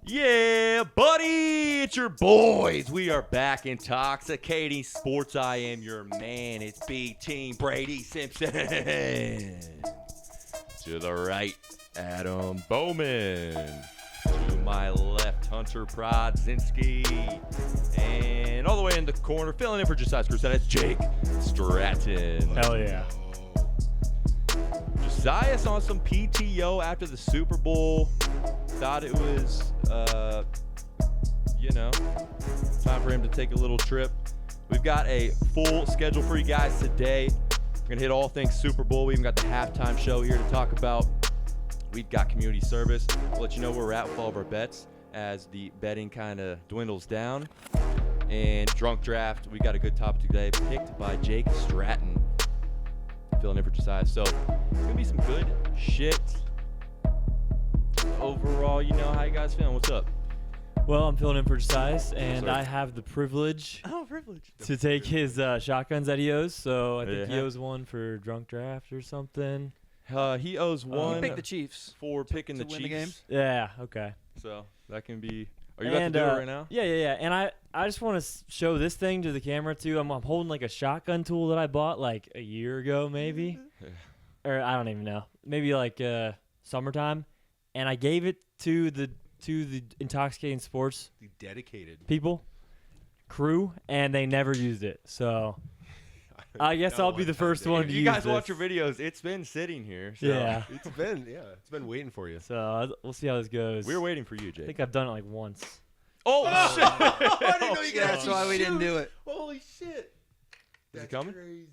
Yeah, buddy, it's your boys. We are back. Intoxicating Sports. I am your man. It's B-Team Brady Simpson. To the right, Adam Bowman. To my left, Hunter Prodzinski. And all the way in the corner, filling in for Josiah's Crusade, it's Jake Stratton. Hell yeah. Josiah's on some PTO after the Super Bowl. Thought it was, time for him to take a little trip. We've got a full schedule for you guys today. We're going to hit all things Super Bowl. We even got the halftime show here to talk about. We've got community service. We'll let you know where we're at with all of our bets as the betting kind of dwindles down. And drunk draft, we got a good topic today, picked by Jake Stratton. Filling in for Josiah. So, it's going to be some good shit. Overall, how you guys feeling? What's up? Well, I'm filling in for Josiah, and I have the privilege to take his shotguns that he owes. So I think he owes one for drunk draft or something. He owes one. He picked the Chiefs for picking the win Chiefs. the game. Yeah, okay. So that can be. Are you about to do it right now? Yeah. And I just want to show this thing to the camera too. I'm holding like a shotgun tool that I bought like a year ago, maybe, or I don't even know, maybe like summertime, and I gave it to the Intoxicating Sports, the dedicated people, crew, and they never used it. So I guess I'll be the first one to use it. You guys watch your videos. It's been sitting here. So. Yeah. It's been waiting for you. So we'll see how this goes. We're waiting for you, Jake. I think I've done it like once. Oh, shit. I didn't know you guys. That's why we didn't do it. Holy shit. Is it coming? Crazy.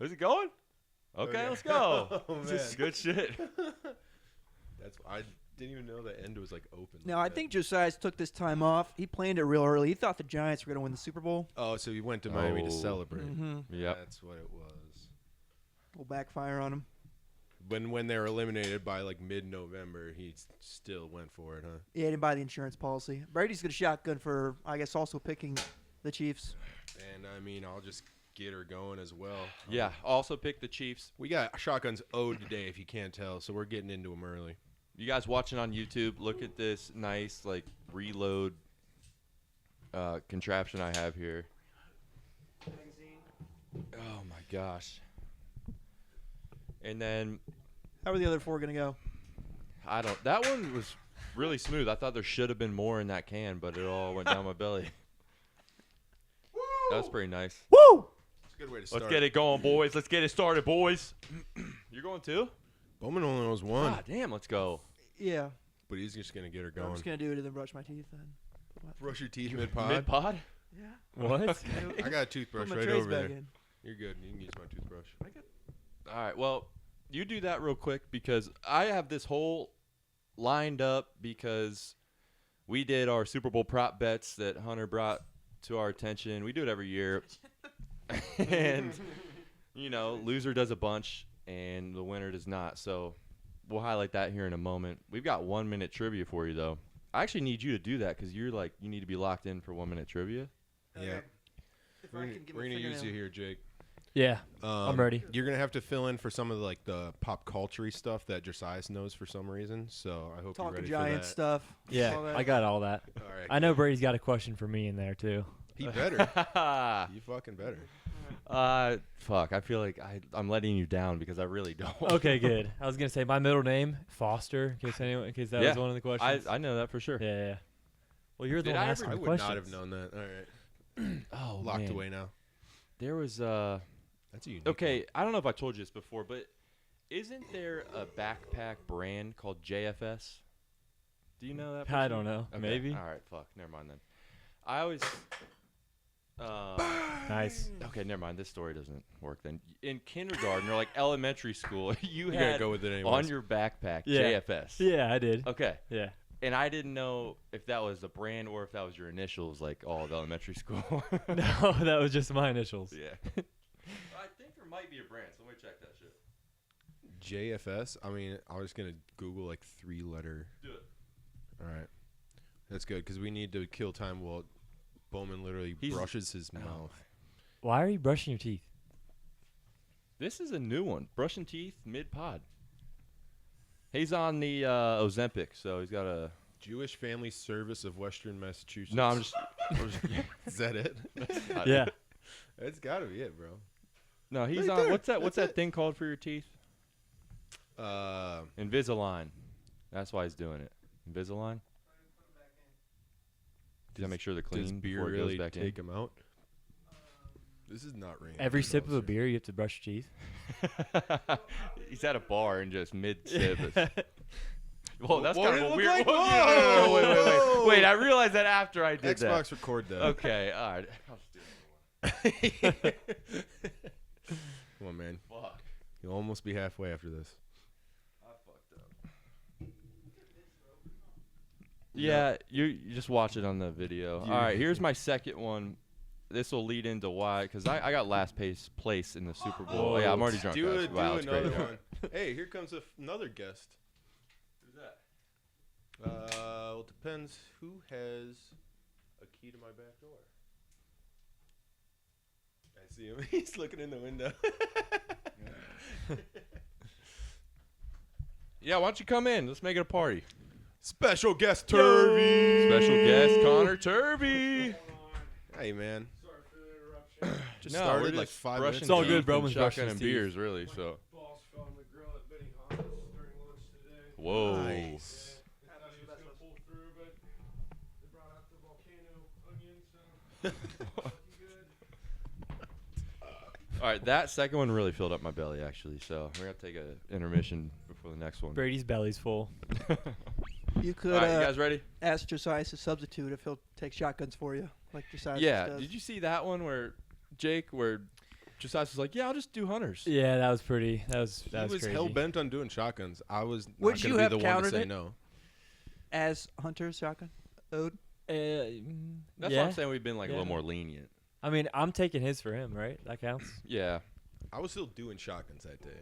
Is it going? Okay, let's go. Oh, man. Good shit. I didn't even know the end was like open. No, I think Josiah took this time off. He planned it real early. He thought the Giants were going to win the Super Bowl. Oh, so he went to Miami to celebrate. Mm-hmm. Yep. That's what it was. Will backfire on him. When they were eliminated by like mid-November, he still went for it, huh? Yeah, he didn't buy the insurance policy. Brady's got a shotgun for, I guess, also picking the Chiefs. And I mean, I'll just get her going as well. Yeah, also pick the Chiefs. We got shotguns owed today, if you can't tell, so we're getting into them early. You guys watching on YouTube, look at this nice like reload contraption I have here. Oh my gosh. And then How are the other four going to go? that one was really smooth. I thought there should have been more in that can, but it all went down my belly. That was pretty nice. Woo! It's a good way to start. Let's get it going, boys. Let's get it started, boys. You're going too? Bowman only owes one. God damn, let's go. Yeah. But he's just going to get her I'm going. just going to do it and then brush my teeth then. Brush your teeth mid-pod. Mid-pod? Yeah. What? I got a toothbrush Put my right trays over back there. in. You're good. You can use my toothbrush. All right, well, you do that real quick because I have this whole lined up because we did our Super Bowl prop bets that Hunter brought to our attention. We do it every year. And, loser does a bunch and the winner does not. So we'll highlight that here in a moment. We've got 1 minute trivia for you, though. I actually need you to do that because you need to be locked in for 1 minute trivia. Yeah. We're going to use you here, Jake. Yeah, I'm ready. You're going to have to fill in for some of the pop culture stuff that Josiah knows for some reason. So I hope you're Talking ready Giants for that. stuff. Yeah, all that. I got all that. All right. I know Brady's got a question for me in there too. He better. You fucking better. Fuck. I feel like I'm letting you down because I really don't. Okay, good. I was gonna say my middle name Foster, in case that was one of the questions. I know that for sure. Yeah. Well, you're the Did one I asking I the would questions. not have known that. All right. Oh, Locked man. away now. There was That's a unique Okay, I don't know if I told you this before, but isn't there a backpack brand called JFS? Do you know that? I don't know. Okay. Maybe. All right, fuck. Never mind then. I always. Nice. Okay, never mind. This story doesn't work then. In kindergarten or like elementary school, you gotta had go with it anyways. on your backpack Yeah. JFS. Yeah, I did. Okay. Yeah. And I didn't know if that was a brand or if that was your initials, like all of elementary school. No, that was just my initials. Yeah. I think there might be a brand, so let me check that shit. JFS. I mean, I was gonna Google like 3-letter. Do it. All right. That's good because we need to kill time while Bowman literally brushes his mouth. Why are you brushing your teeth? This is a new one. Brushing teeth mid-pod. He's on the Ozempic, so he's got a. Jewish Family Service of Western Massachusetts. No, I'm just Is that it? Yeah. It's got to be it, bro. No, he's Right on. there. What's that thing called for your teeth? Uh, Invisalign. That's why he's doing it. Invisalign. Does that make sure they're clean does beer before it really goes back take him out? This is not raining. Every sip of a beer, you have to brush your teeth. in? He's at a bar and just mid sip. Whoa, that's What kind did of it look weird. like? Whoa, wait. Whoa. Wait, I realized that after I did that. Xbox record that. Okay, all right. I'll just do another one. Come on, man. Fuck. You'll almost be halfway after this. I fucked up. Yeah, you just watch it on the video. Yeah. All right, here's my second one. This will lead into why, because I got last place in the Super Bowl. Oh, yeah, I'm already drunk. Do guys. it. Wow, Do it's another great. one. Hey, here comes another guest. Who's that? Well, it depends who has a key to my back door. I see him. He's looking in the window. Yeah, why don't you come in? Let's make it a party. Special guest Turvey. Special guest Connor Turvey. Hey, man. Sorry for the interruption. Just No, started we're like just 5 brushing minutes It's all ago. good, bro. teeth and Roman's brushing shotgun his and teeth. beers, really. So, Balls fell on the grill at Benny Hanna's during lunch today. whoa. Nice. I thought he was going to pull through, but they brought out the volcano onion, so looking good. All right, that second one really filled up my belly, actually. So we're gonna take an intermission before the next one. Brady's belly's full. You could All right, you guys ready? ask Josiah to substitute if he'll take shotguns for you, like Josiah Yeah. does. Did you see that one where Josiah was like, "Yeah, I'll just do hunters." Yeah, that was pretty. That was He was crazy. hell bent on doing shotguns. I was not Would going to you be have the one to countered say it? no. As Hunter's shotgun? Ode? That's yeah. why I'm saying we've been like a little Yeah. more lenient. I mean, I'm taking his for him, right? That counts. Yeah, I was still doing shotguns that day.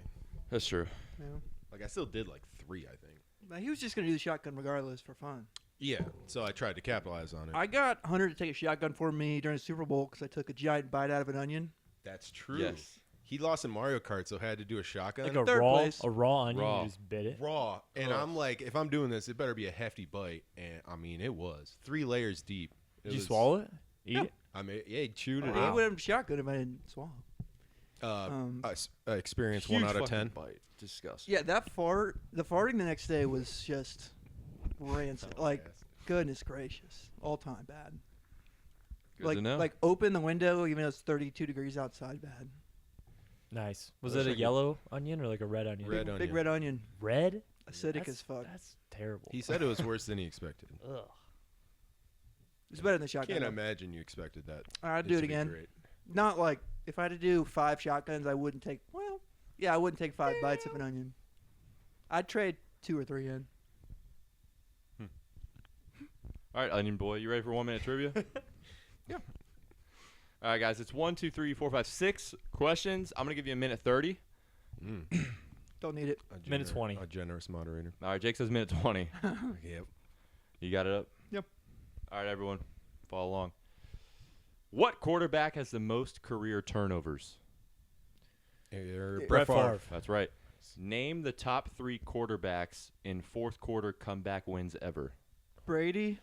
that's true. Yeah. Like, I still did like 3, I think. Now, he was just going to do the shotgun regardless for fun. Yeah. So I tried to capitalize on it. I got Hunter to take a shotgun for me during the Super Bowl because I took a giant bite out of an onion. That's true. Yes. He lost in Mario Kart, so had to do a shotgun. Like a Third raw, place. a raw onion. Raw. You just bit it. raw. And Ugh. I'm like, if I'm doing this, it better be a hefty bite. And I mean, it was 3 layers deep. Did you swallow it? Eat Yeah. it? I mean, yeah, he chewed I it. mean, out. it would have been shotgun if I didn't swallow. Experience Huge 1 out of fucking 10. Bite. Disgusting. Yeah, the farting the next day was just rancid. Like, goodness gracious. All time bad. Good to know. Like, open the window even though it's 32 degrees outside bad. Nice. Was That's it a like a- yellow onion or like a red onion? Red Big onion. red onion. Red? Acidic That's- as fuck. That's terrible. He said it was worse than he expected. Ugh. It's better than the shotgun. Can't though. imagine you expected that. I'd do it should be again. great. Not like, if I had to do 5 shotguns, I wouldn't take, well, yeah, I wouldn't take 5 bites of an onion. I'd trade 2 or 3 in. All right, Onion Boy, you ready for 1 minute trivia? Yeah. All right, guys, it's 1, 2, 3, 4, 5, 6 questions. I'm gonna give you a minute 30. Mm. Don't need it. Minute 20. A generous moderator. All right, Jake says minute 20. Yep. You got it up? Yep. All right, everyone, follow along. What quarterback has the most career turnovers? Brett Favre. That's right. Name the top 3 quarterbacks in fourth quarter comeback wins ever. Brady,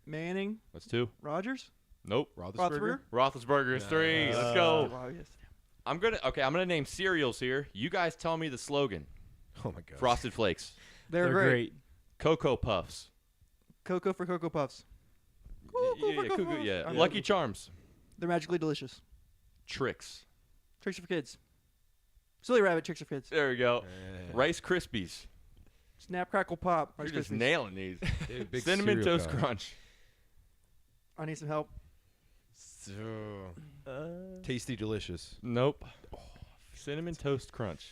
Manning, That's 2. Rodgers, Nope. Roethlisberger? Roethlisberger is 3. Let's go. Wow, yes. I'm gonna name cereals here. You guys tell me the slogan. Oh my god. Frosted Flakes, They're great. Cocoa Puffs, Cocoa for Cocoa Puffs. yeah. I'm Lucky good. Charms, They're magically delicious. Tricks. Tricks for kids. Silly Rabbit tricks for kids. There we go. Yeah. Rice Krispies. Snap, crackle, pop. Rice You're just Krispies. nailing these. Dude, big Cinnamon cereal Toast guy. Crunch. I need some help. So, tasty, delicious. Nope. Cinnamon Toast Crunch.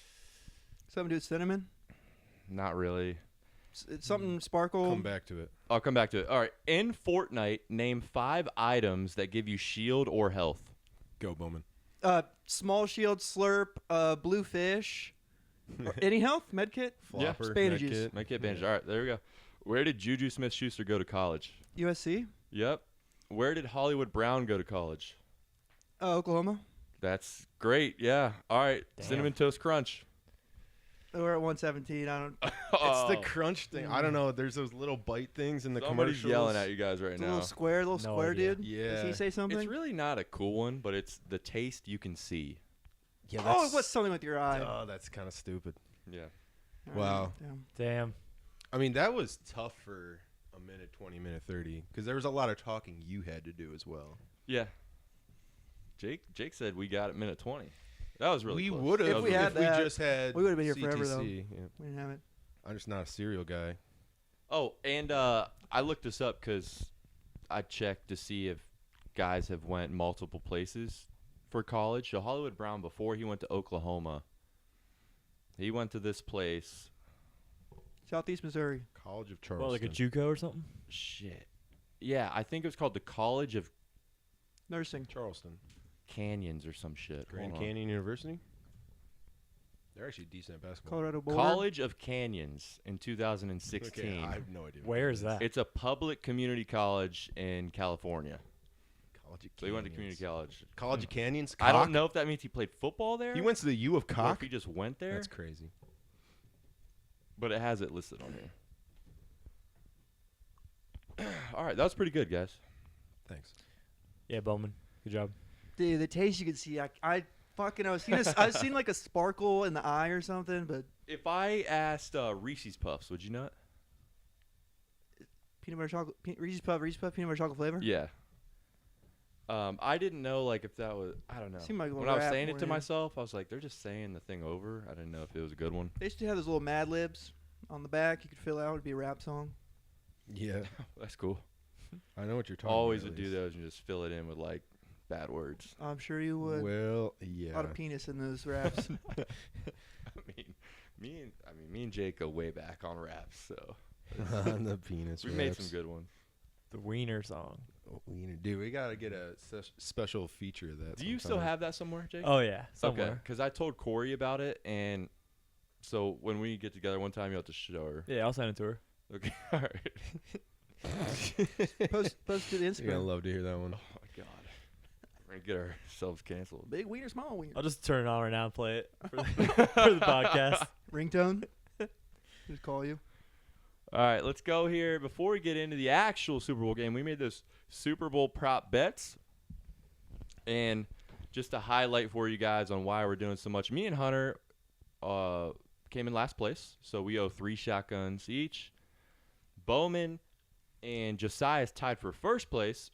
Something to do with cinnamon. Not really. It's something sparkle. Come back to it. I'll come back to it. All right. In Fortnite, name 5 items that give you shield or health. Go, Bowman. Small shield, slurp, blue fish. Any health? Medkit? Yeah. Flopper, Spanish med juice. kit. Make it bandage. All right. There we go. Where did Juju Smith-Schuster go to college? USC? Yep. Where did Hollywood Brown go to college? Oklahoma. That's great. Yeah. All right. Damn. Cinnamon Toast Crunch. We're at 117. I don't. It's the crunch thing. I don't know. There's those little bite things in the Somebody's commercials. yelling at you guys right It's a now. little square idea. dude. Yeah. Does he say something? It's really not a cool one, but it's the taste you can see. Yeah, Oh, what's something with your eye? Oh, that's kind of stupid. Yeah. All wow. right, damn. Damn. I mean, that was tough for a minute 20, minute 30, because there was a lot of talking you had to do as well. Yeah. Jake said we got it minute 20. That was really We close. would have If we had that, just had we would've been here forever, though. CTC. Yeah. We didn't have it. I'm just not a cereal guy. Oh, and I looked this up because I checked to see if guys have went multiple places for college. So Hollywood Brown, before he went to Oklahoma, he went to this place. Southeast Missouri. College of Charleston. Well, like a JUCO or something? Shit. Yeah, I think it was called the College of Nursing. Charleston. Canyons or some shit. Grand Hold on. Canyon University? They're actually decent at basketball. Colorado border. College of Canyons in 2016. Okay, I have no idea. what Where that is that? It's a public community college in California. College of So he went to Canyons. community college. College of Canyons? I don't Cock? know if that means he played football there. He went to the U of or if Cock? he just went there. That's crazy. But it has it listed on here. All right, that was pretty good, guys. Thanks. Yeah, Bowman. Good job. Dude, the taste you could see. I fucking. I've seen like a sparkle in the eye or something, but If I asked Reese's Puffs, would you not? peanut butter chocolate, Reese's Puff, peanut butter chocolate flavor. Yeah. I didn't know like if that was. I don't know. Seemed like a When I was rap saying more it to than- myself, I was like, they're just saying the thing over. I didn't know if it was a good one. They used to have those little Mad Libs on the back. You could fill out. It'd be a rap song. Yeah. That's cool. I know what you're talking Always about. would do those and just fill it in with like bad words. I'm sure you would. Well, A yeah. lot of penis in those raps. I mean, me and Jake go way back on raps, so On the penis we made wraps. some good ones. The Wiener song. Dude, we got to get a special feature of that. Do you still sometime. have that somewhere, Jake? Oh, yeah. Okay, Somewhere. because I told Corey about it, and so when we get together one time, you'll have to show her. Yeah, I'll send it to her. Okay, all right. post to the You're going to Instagram. love to hear that one. Oh my god, we're gonna get ourselves canceled. Big wiener, small wiener. I'll just turn it on right now and play it for the, for the podcast. Ringtone. Just call you. All right, let's go here. Before we get into the actual Super Bowl game, we made this Super Bowl prop bets, and just to highlight for you guys on why we're doing so much. Me and Hunter came in last place, so we owe 3 shotguns each. Bowman and Josiah's tied for first place.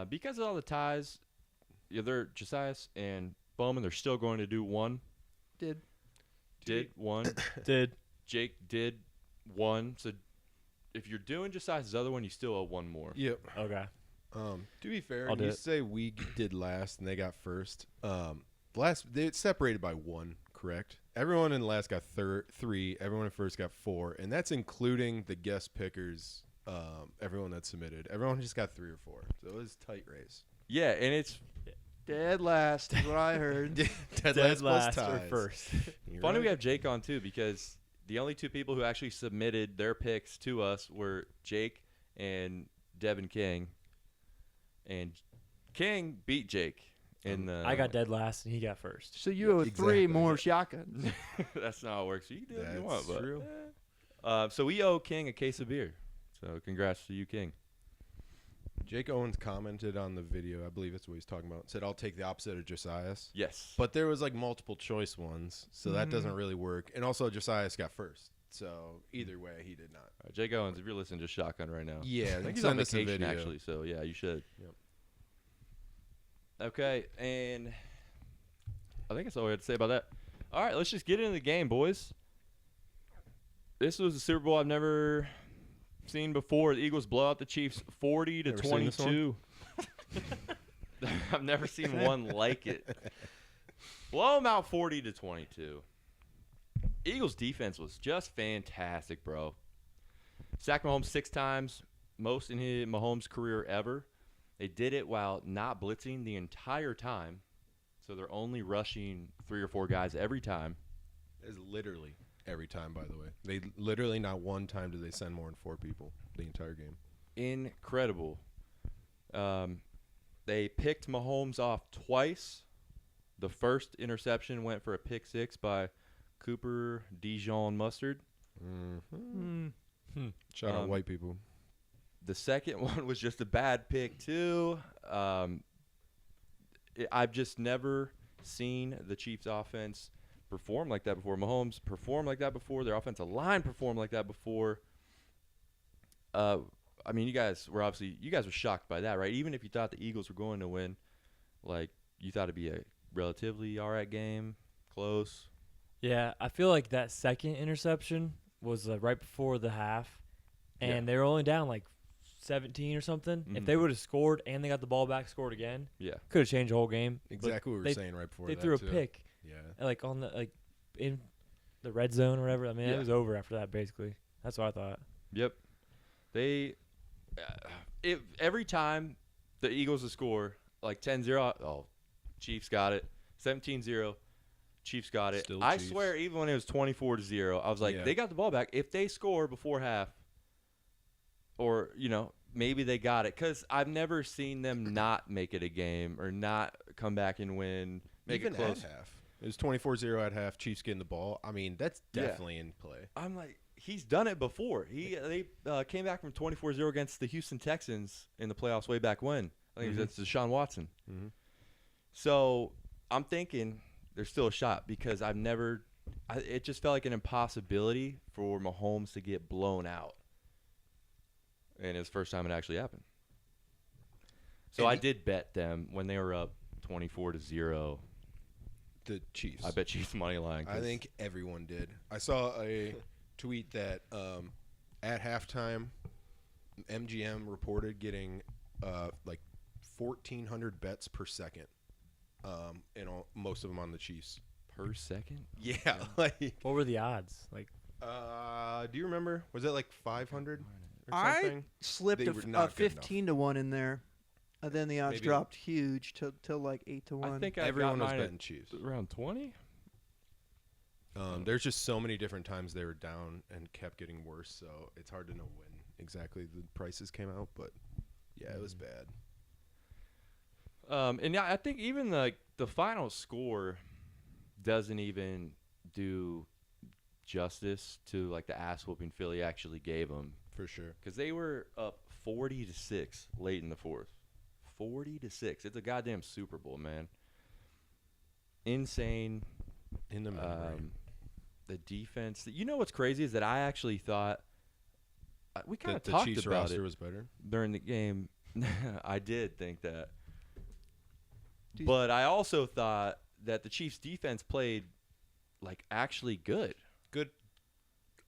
Because of all the ties, they're Josiah's and Bowman. They're still going to do one. Did. One. Did. Jake did one. So if you're doing Josiah's other one, you still owe one more. Yep. Okay. To be fair, I'll do you it. say we did last and they got first. They separated by 1, correct? Everyone in last got 3. Everyone in first got 4, and that's including the guest pickers. Everyone that submitted. Everyone just got 3 or 4. So it was a tight race. Yeah, and it's Dead last is what I heard. Dead Dead last plus last or ties. first. You're funny right. we have Jake on too, because the only 2 people who actually submitted their picks to us were Jake and Devin King. And King beat Jake in the. I got dead last and he got first. So you owe Exactly. 3 more shotguns. That's not how it works. You can do what you want, That's but. true. So we owe King a case of beer. So congrats to you, King. Jake Owens commented on the video. I believe that's what he's talking about. Said, "I'll take the opposite of Josiah's." Yes. But there was like multiple choice ones, so that doesn't Mm. really work. And also, Josiah's got first. So either way, he did not. All right, Jake Owens, if you're listening to Shotgun right now. Yeah, I think he's send on us a vacation video. actually, so yeah, you should. Yep. Okay, and I think that's all we had to say about that. All right, let's just get into the game, boys. This was a Super Bowl I've never seen before. The Eagles blow out the Chiefs 40 to Never seen this one? 22. I've never seen one like it. Blow them out 40 to 22. Eagles defense was just fantastic, bro. Sacked Mahomes 6 times, most in his Mahomes' career ever. They did it while not blitzing the entire time, so they're only rushing 3 or 4 guys every time. It's literally every time, by the way. They literally not one time did they send more than 4 people the entire game. Incredible. They picked Mahomes off twice. The first interception went for a pick 6 by Cooper Dijon mustard. Mm-hmm. Mm. Shout out Um, white people. The second one was just a bad pick too. I've just never seen the Chiefs offense perform like that before. Mahomes performed like that before. Their offensive line performed like that before. I mean, you guys were shocked by that, right? Even if you thought the Eagles were going to win, like you thought it'd be a relatively all right game, close. Yeah, I feel like that second interception was right before the half, and Yeah. they were only down like 17 or something. If Mhm. they would have scored and they got the ball back, scored again, Yeah. could have changed the whole game. But Exactly what we were they- saying right before They that, threw a too. pick, Yeah. like on the in the red zone or whatever. I mean, Yeah. it was over after that. Basically, that's what I thought. Yep. They every time the Eagles would score like 10-0, oh, Chiefs got it. 17-0, Chiefs got it. Still I Chiefs. swear, even when it was 24-0, I was like, Yeah. they got the ball back. If they score before half, or, maybe they got it. Because I've never seen them not make it a game or not come back and win, make Even it close. at half. It was 24-0 at half. Chiefs getting the ball. I mean, that's Yeah. definitely in play. I'm like, he's done it before. They came back from 24-0 against the Houston Texans in the playoffs way back when. I think it was Deshaun Watson. Mhm. So I'm thinking there's still a shot because it just felt like an impossibility for Mahomes to get blown out. And it was the first time it actually happened. So And I did bet them when they were up 24-0. The Chiefs. I bet Chiefs money line. I think everyone did. I saw a tweet that at halftime, MGM reported getting like 1,400 bets per second, and most of them on the Chiefs. per second. Yeah, like. What were the odds? Like, Do you remember? Was it like 500 or I something? slipped They a, were a not good 15 to 1 in there. And then the odds Maybe- dropped huge till like 8 to 1. I think I Everyone got was mine betting Chiefs. at around 20. There's just so many different times they were down and kept getting worse, so it's hard to know when exactly the prices came out. But yeah, it was bad. And yeah, I think even the final score doesn't even do justice to like the ass whooping Philly actually gave them, For sure. because they were up 40-6 late in the fourth. 40-6. It's a goddamn Super Bowl, man. Insane. In the memory. The defense. You know what's crazy is that I actually thought we kind That of the talked Chiefs about roster it was better. during the game. I did think that. Do you- But I also thought that the Chiefs defense played like actually good. Good.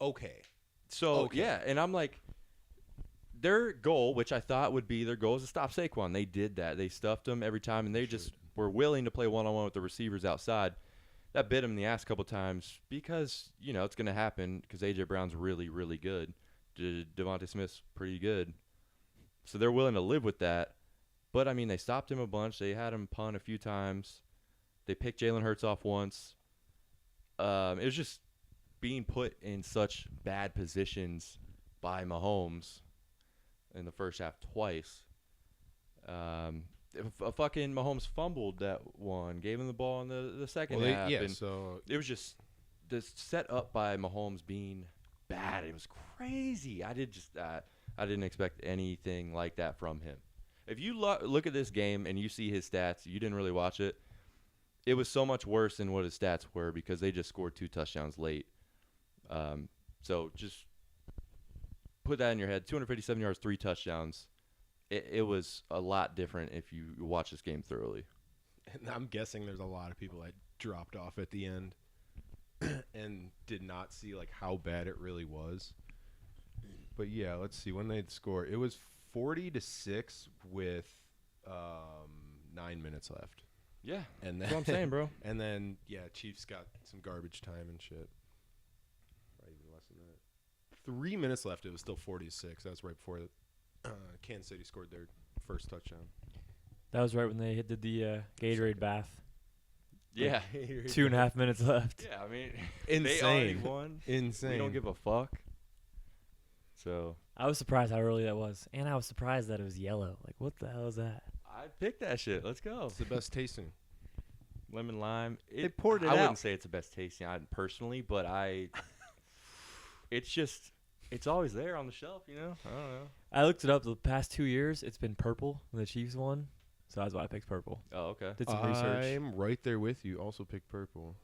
Okay. So, Okay. yeah, and I'm like, their goal, which I thought would be their goal, is to stop Saquon. They did that. They stuffed him every time, and they just were willing to play one-on-one with the receivers outside. That bit him in the ass a couple times because, it's going to happen because A.J. Brown's really, really good. Devontae Smith's pretty good. So they're willing to live with that. But, I mean, they stopped him a bunch. They had him punt a few times. They picked Jalen Hurts off once. It was just being put in such bad positions by Mahomes in the first half twice. Fucking Mahomes fumbled that one, gave him the ball in the second half. And so it was just this set up by Mahomes being bad. It was crazy. I didn't expect anything like that from him. If you look at this game and you see his stats, you didn't really watch it. It was so much worse than what his stats were because they just scored 2 touchdowns late. So just put that in your head. 257 yards, 3 touchdowns. It was a lot different if you watch this game thoroughly. and I'm guessing there's a lot of people that dropped off at the end and did not see like how bad it really was. But yeah, let's see when they'd score. It was 40-6 with 9 minutes left. Yeah, And then that's what I'm saying, bro. And then Chiefs got some garbage time and shit. Probably even less than that. 3 minutes left. It was still 40-6. That was right before Kansas City scored their first touchdown. that was right when they did the Gatorade bath. Yeah. 2.5 minutes left. Yeah, I mean, Insane. they already won. Insane. We don't give a fuck. So I was surprised how early that was, and I was surprised that it was yellow. Like, what the hell is that? I picked that shit. Let's go. It's the best tasting. lemon lime. They poured it I out. wouldn't say it's the best tasting personally, but it's just, it's always there on the shelf, you know? I don't know. I looked it up. The past 2 years, it's been purple when the Chiefs won. So that's why I picked purple. Oh, okay. Did some research. I'm right there with you. Also picked purple.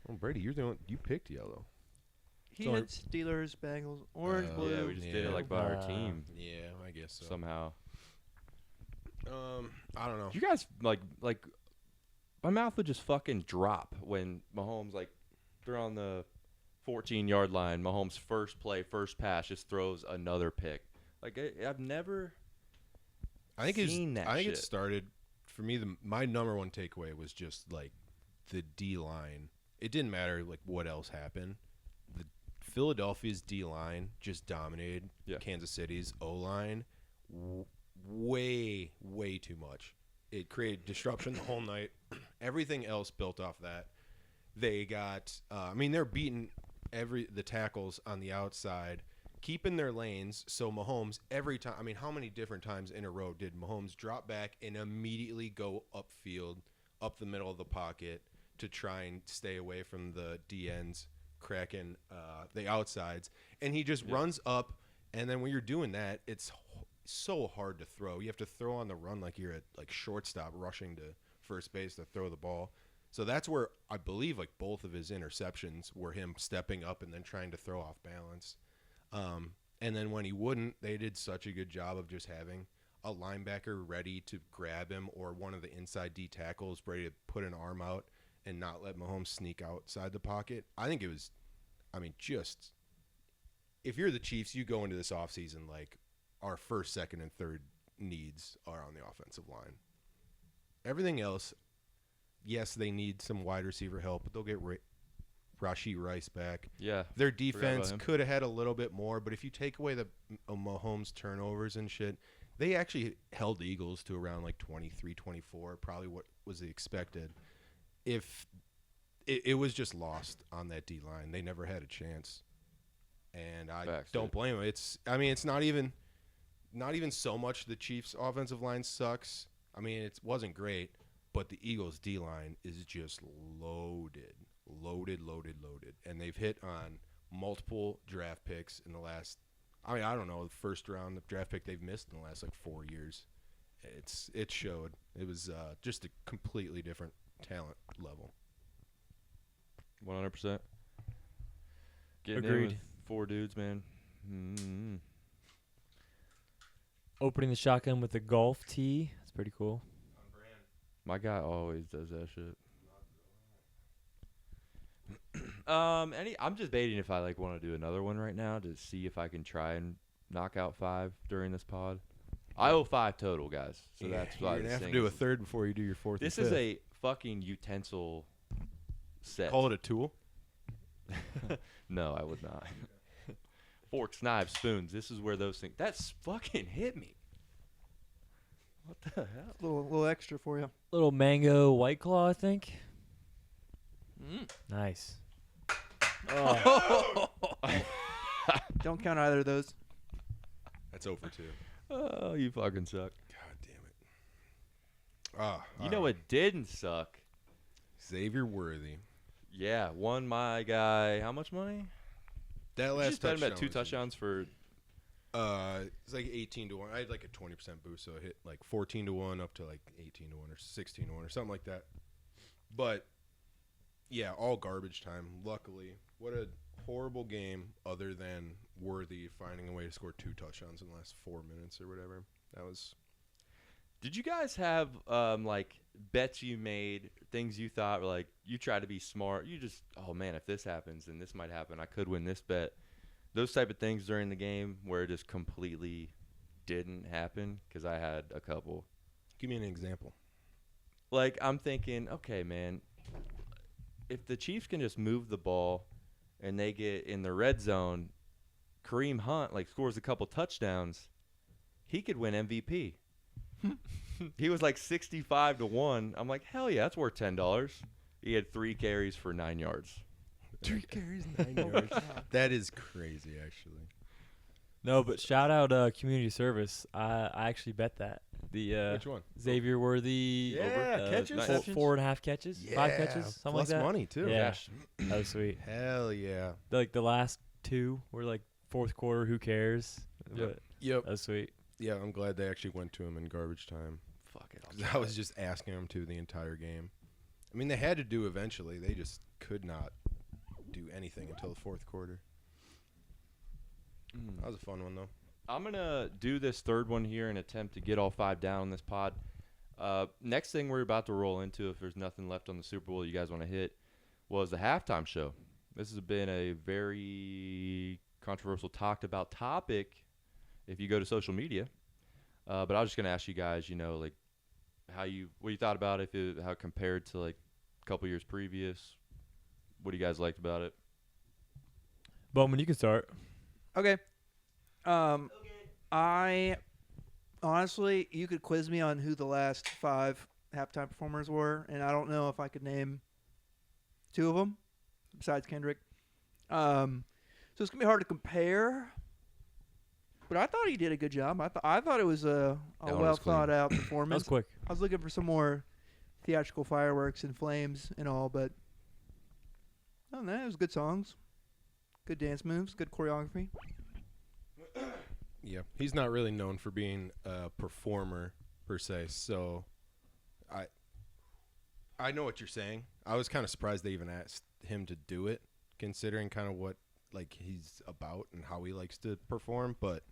Oh, Brady, you picked yellow. He So- had Steelers, Bengals, orange, blue. Yeah, we just did it like by our team Yeah, I guess so. somehow. I don't know. You guys, like, my mouth would just fucking drop when Mahomes, like, they're on the 14-yard line. Mahomes' first play, first pass, just throws another pick. Like, I've never seen that I think shit. it started for me. My number one takeaway was just like the D line. It didn't matter like what else happened. The Philadelphia's D line just dominated Kansas City's O line way too much. It created disruption the whole night. Everything else built off that. They got. They're beating the tackles on the outside, keeping their lanes. So Mahomes every time. I mean, how many different times in a row did Mahomes drop back and immediately go upfield, up the middle of the pocket to try and stay away from the DNs cracking the outsides, and he just runs up. And then when you're doing that, it's so hard to throw. You have to throw on the run like you're at like shortstop rushing to first base to throw the ball. So that's where I believe like both of his interceptions were him stepping up and then trying to throw off balance. And then when he wouldn't, they did such a good job of just having a linebacker ready to grab him or one of the inside D tackles ready to put an arm out and not let Mahomes sneak outside the pocket. I think it was, just if you're the Chiefs, you go into this offseason like our first, second, and third needs are on the offensive line. Everything else, yes, they need some wide receiver help, but they'll get Rashee Rice back. Yeah. Their Forgot defense about him. could have had a little bit more, but if you take away the Mahomes turnovers and shit, they actually held the Eagles to around like 23, 24, probably what was expected. If it was just lost on that D-line. They never had a chance. And I don't blame them. It's not even so much the Chiefs' offensive line sucks. I mean, it wasn't great, but the Eagles' D-line is just loaded. And they've hit on multiple draft picks in the last, I don't know, the first round of draft pick they've missed in the last like 4 years. It showed. It was just a completely different talent level. 100%. Getting in Agreed. with 4 dudes, man. Mm-hmm. Opening the shotgun with the golf tee. That's pretty cool. My guy always does that shit. I'm just debating if I like want to do another one right now to see if I can try and knock out 5 during this pod. I owe 5 total, guys. So that's why you're gonna have to do a third before you do your fourth. This and is fifth. a fucking utensil set. Call it a tool. No, I would not. Forks, knives, spoons. This is where those things. That's fucking hit me. What the hell? Little extra for you. Little mango White Claw, I think. Nice. Oh. Don't count either of those. That's over 2. Oh, you fucking suck. God damn it. You know what didn't suck? Xavier Worthy. Yeah, won my guy. How much money? That You last just bet him touchdown at 2 was touchdowns for. it's like 18-1. I had like a 20% boost, so it hit like 14-1 up to like 18-1 or 16-1 or something like that. But yeah, all garbage time. Luckily, what a horrible game. Other than Worthy finding a way to score 2 touchdowns in the last 4 minutes or whatever. That was. Did you guys have like bets you made, things you thought were like you try to be smart? You just, oh man, if this happens, then this might happen. I could win this bet. Those type of things during the game where it just completely didn't happen, because I had a couple. Give me an example. Like, I'm thinking, okay, man, if the Chiefs can just move the ball and they get in the red zone, Kareem Hunt like scores a couple touchdowns, he could win MVP. He was like 65-1. I'm like, hell yeah, that's worth $10. He had 3 carries for 9 yards. 3 carries, 9 yards. That is crazy, actually. No, but shout out community service. I actually bet that. The Which one? Xavier Worthy. Yeah, catches? Nice. 4.5 catches, 5 catches, something like Plus that. money too. Yeah. Cash. That was sweet. Hell yeah. Like the last 2 were like fourth quarter. Who cares? Yep. But Yep. that was sweet. Yeah, I'm glad they actually went to him in garbage time. Fuck it. 'Cause I was just asking him to the entire game. I mean, they had to do eventually. They just could not do anything until the fourth quarter. That was a fun one, though. I'm going to do this third one here and attempt to get all 5 down on this pod. Next thing we're about to roll into, if there's nothing left on the Super Bowl you guys want to hit, was the halftime show. This has been a very controversial, talked about topic if you go to social media. But I was just going to ask you guys, like, what you thought about it, how it compared to, like, a couple years previous. What do you guys liked about it? Bowman, you can start. Okay. I honestly, you could quiz me on who the last 5 halftime performers were, and I don't know if I could name 2 of them besides Kendrick. So it's gonna be hard to compare. But I thought he did a good job. I thought it was a That one was well thought out That was performance. quick. I was looking for some more theatrical fireworks and flames and all, but other than that, it was good songs, good dance moves, good choreography. Yeah, he's not really known for being a performer per se, so I know what you're saying. I was kind of surprised they even asked him to do it, considering kind of what like he's about and how he likes to perform. But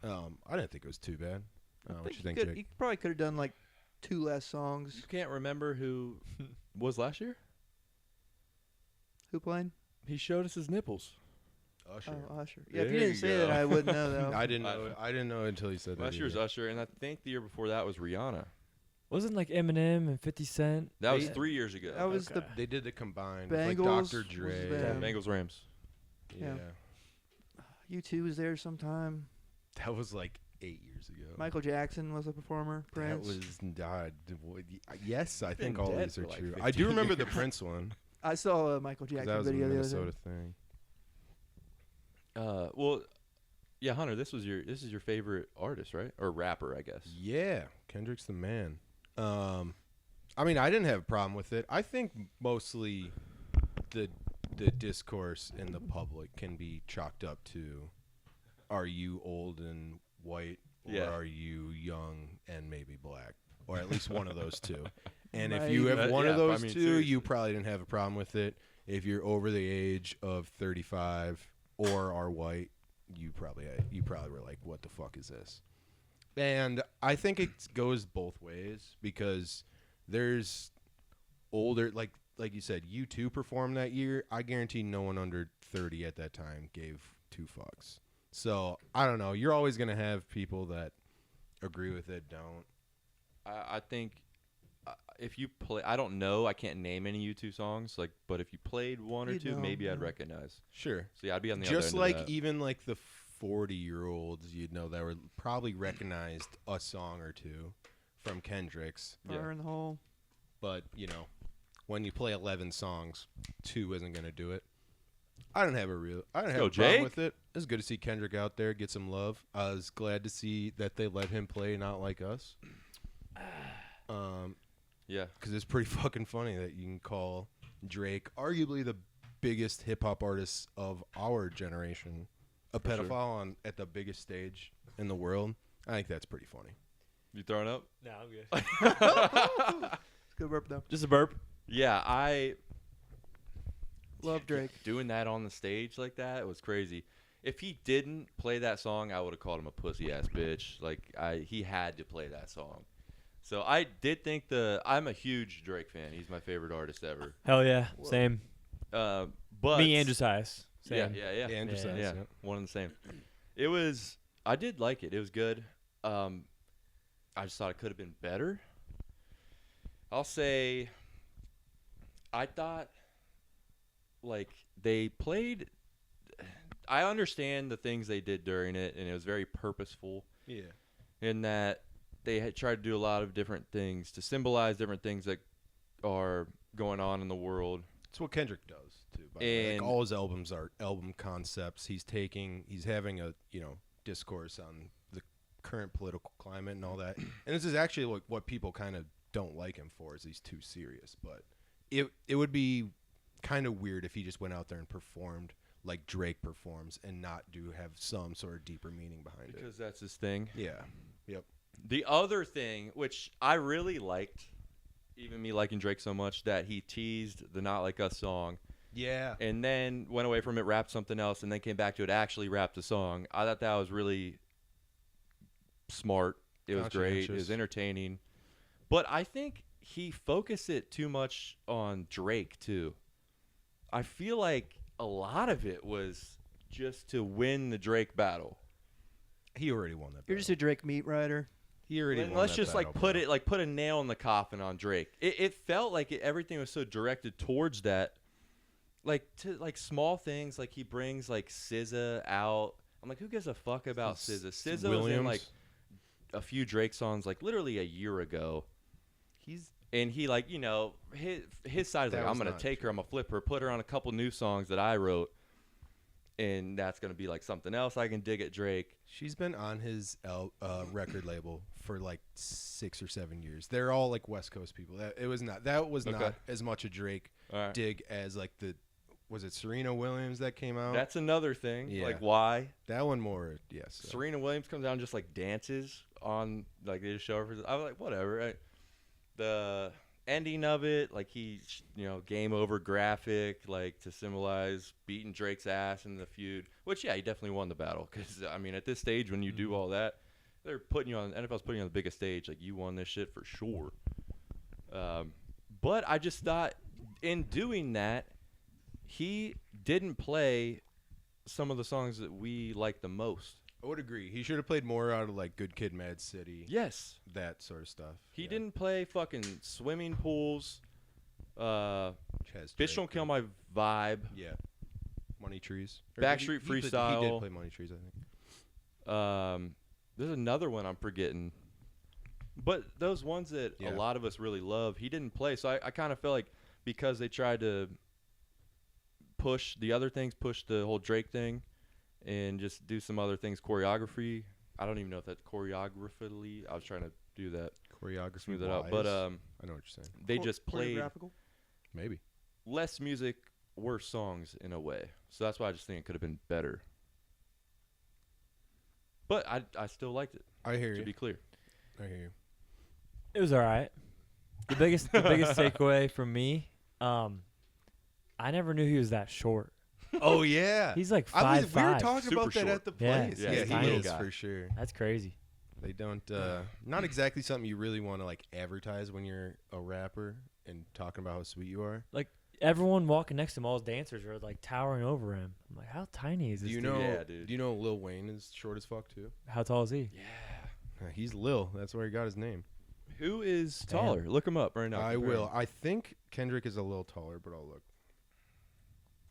I didn't think it was too bad. What you think, Jake? He probably could have done like 2 less songs. You can't remember who was last year? Who played? He showed us his nipples. Usher. Oh, Usher. Yeah, if There you didn't you say go. that, I wouldn't know though. I didn't know. I didn't know until he said that. Last year's either. Usher, and I think the year before that was Rihanna. Wasn't like Eminem and 50 Cent? That was Yeah. 3 years ago. That was Okay. They did the combined, Bengals like Dr. was Dre. them. Bengals Rams. Yeah. Yeah. U2 was there sometime. That was like 8 years ago. Michael Jackson was a performer. That Prince. was yes, I think been all dead these are for like true. 15 I do remember the years. Prince one I saw a Michael 'cause Jackson that was a video the other day. Minnesota thing. Well, yeah, Hunter, this is your favorite artist, right? Or rapper, I guess. Yeah, Kendrick's the man. I mean, I didn't have a problem with it. I think mostly the discourse in the public can be chalked up to, are you old and white, or Yeah. are you young and maybe black, or at least one of those two. And if Right. you have one of Yeah, I those mean, two, seriously. you probably didn't have a problem with it. If you're over the age of 35 or are white, you probably were like, what the fuck is this? And I think it goes both ways, because there's older, like you said, U2 performed that year. I guarantee no one under 30 at that time gave 2 fucks. So I don't know. You're always gonna have people that agree with it, don't. I think if you play, I don't know, I can't name any U2 songs, like, but if you played one or You'd two, know, maybe I'd yeah. recognize. Sure. So yeah, I'd be on the Just other like end of that. even like the 40-year-olds, you'd know that were probably recognized a song or two from Kendrick's. Yeah. Fire in the hole. But when you play 11 songs, 2 isn't gonna do it. I don't have a go, problem Jake. with it. It's good to see Kendrick out there get some love. I was glad to see that they let him play Not Like Us. Yeah. Because it's pretty fucking funny that you can call Drake, arguably the biggest hip hop artist of our generation, a For sure. pedophile at the biggest stage in the world. I think that's pretty funny. You throwing up? No, I'm good. It's a good burp though. Just a burp. Yeah, I Love Drake. doing that on the stage like that was crazy. If he didn't play that song, I would have called him a pussy ass bitch. Like he had to play that song. So I did think I'm a huge Drake fan. He's my favorite artist ever. Hell yeah. Same. But Me and Josias. yeah, Same. yeah, yeah, And Yeah. Josiah, yeah, one and the same. It was. I did like it. It was good. I just thought it could have been better. I'll say. I thought, like, they played. I understand the things they did during it, and it was very purposeful Yeah. in that they had tried to do a lot of different things to symbolize different things that are going on in the world. It's what Kendrick does too. By the way. And- Like, all his albums are album concepts. He's having a discourse on the current political climate and all that. And this is actually what people kind of don't like him for, is he's too serious. But it would be kind of weird if he just went out there and performed like Drake performs and not have some sort of deeper meaning behind it. Because that's his thing. Yeah. Yep. The other thing, which I really liked, even me liking Drake so much, that he teased the Not Like Us song. Yeah. And then went away from it, rapped something else, and then came back to it, actually rapped a song. I thought that was really smart. It was great. It was entertaining. But I think he focused it too much on Drake, too. I feel like a lot of it was just to win the Drake battle. He already won that battle. You're just a Drake meat rider. He already won Let's that just battle, put a nail in the coffin on Drake. It felt like everything was so directed towards that. Like small things, like he brings like SZA out. I'm like, who gives a fuck about SZA? SZA was in like a few Drake songs like literally a year ago. He like, you know, his side is like, I'm gonna take her, I'm gonna flip her, put her on a couple new songs that I wrote, and that's gonna be like something else I can dig at Drake. She's been on his record label for like 6 or 7 years. They're all like West Coast people. That was not as much a Drake dig as like was it Serena Williams that came out? That's another thing. Yeah. Like why? That one more, yes. Serena Williams comes out and just like dances on, like they just show her. I was like, whatever. Right? The ending of it, like game over graphic, like to symbolize beating Drake's ass in the feud. Which he definitely won the battle, because I mean at this stage when you do all that, they're putting you on. NFL's putting you on the biggest stage. Like you won this shit for sure. But I just thought in doing that, he didn't play some of the songs that we like the most. I would agree. He should have played more out of like Good Kid, Mad City. Yes. That sort of stuff. He didn't play fucking Swimming Pools. Bitch Don't Kill My Vibe. Yeah. Money Trees. Backstreet Freestyle. He did play Money Trees, I think. There's another one I'm forgetting. But those ones that a lot of us really love, he didn't play. So I kind of feel like because they tried to push the other things, push the whole Drake thing, and just do some other things, choreography. I don't even know if that's choreographically. I was trying to do that. Choreography. Smooth it out. But I know what you're saying. They just played maybe less music, worse songs in a way. So that's why I just think it could have been better. But I still liked it. I hear you. To be clear. I hear you. It was all right. The biggest takeaway from me, I never knew he was that short. Oh yeah, He's like 5'5". We were talking Super about that short. at the Yeah. place. Yeah, Yeah, he's he a little is guy. for sure. That's crazy. They don't. Not exactly something you really want to like advertise when you're a rapper and talking about how sweet you are. Everyone walking next to him, all his dancers are like towering over him. I'm like, how tiny is Do this you dude? know? Yeah, dude. Do you know Lil Wayne is short as fuck too? How tall is he? Yeah. He's Lil. That's where he got his name. Who is Damn. taller? Look him up right now. I Compare will. him. I think Kendrick is a little taller, but I'll look.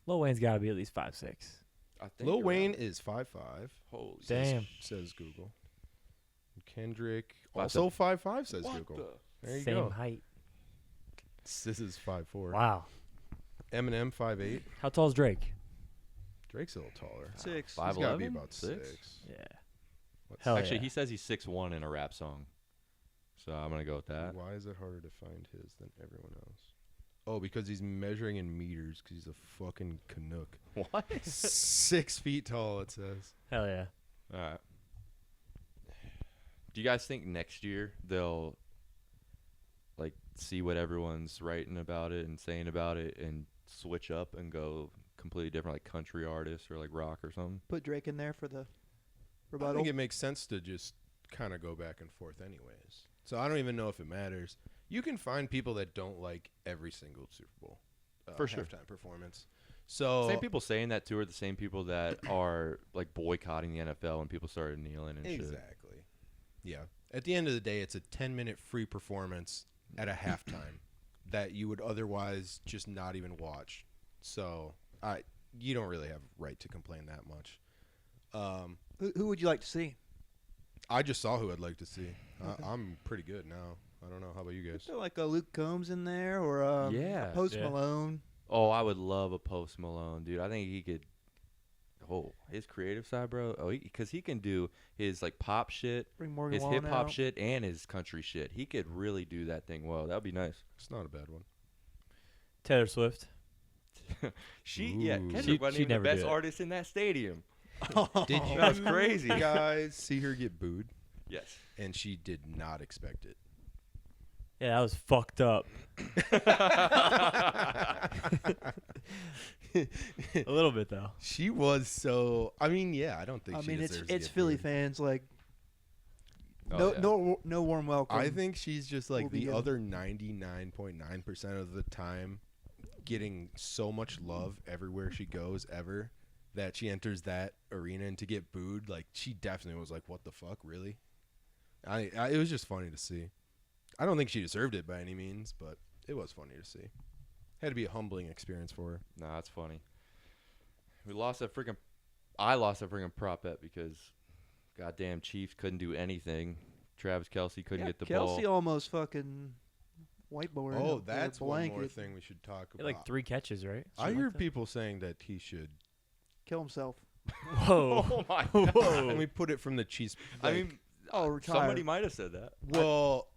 Lil Wayne's got to be at least 5'6". I think Lil you're Wayne right. is 5'5". Holy Damn. Says Google. Five Kendrick also 5'5", says What Google. the? There you Same go. height. This is 5'4". Wow. Eminem 5'8". How tall is Drake? Drake's a little taller. 6. Five- He's got to be 5'11"? about 6? 6. Yeah. Let's Hell see. Actually, yeah. he says he's 6'1" in a rap song. So I'm going to go with that. Why is it harder to find his than everyone else? Oh, because he's measuring in meters because he's a fucking Canuck. What? 6 feet tall, it says. Hell yeah. All right. Do you guys think next year they'll like see what everyone's writing about it and saying about it and switch up and go completely different, like country artists or like rock or something? Put Drake in there for the I rebuttal. think it makes sense to just kind of go back and forth anyways. So I don't even know if it matters. You can find people that don't like every single Super Bowl For sure. halftime performance. So Same people saying that too are the same people that are like boycotting the NFL when people started kneeling and shit. exactly. Yeah. At the end of the day, it's a 10-minute free performance at a halftime that you would otherwise just not even watch. So you don't really have a right to complain that much. Who would you like to see? I just saw who I'd like to see. Okay. I'm pretty good now. I don't know. How about you guys? Is there like a Luke Combs in there or Yeah. a Post Yeah. Malone? Oh, I would love a Post Malone, dude. I think he could. Oh, his creative side, bro. Oh, because he can do his like pop shit, Bring Morgan his Wallen hip hop out. shit, and his country shit. He could really do that thing well. That'd be nice. It's not a bad one. Taylor Swift. Kendrick She'd wasn't even the never do best it. artist in that stadium. Did you That's crazy. guys see her get booed? Yes. And she did not expect it. Yeah, that was fucked up. A little bit though. She was so. I mean, yeah, I don't think. I she mean, deserves to it's get Philly booed. fans like Oh, no warm welcome. I think she's just like will be the given. other 99.9% of the time getting so much love everywhere she goes ever that she enters that arena and to get booed, like she definitely was like, what the fuck, really? It was just funny to see. I don't think she deserved it by any means, but it was funny to see. Had to be a humbling experience for her. Nah, that's funny. I lost that freaking prop bet because goddamn Chiefs couldn't do anything. Travis Kelce couldn't get the Kelce ball. almost fucking whiteboard. Oh, that's one more thing we should talk He had about. like 3 catches, right? I Something hear like that. people saying that he should. Kill himself. Whoa. Oh my And god. we put it from the Chiefs. I mean, retire. somebody might have said that. Well,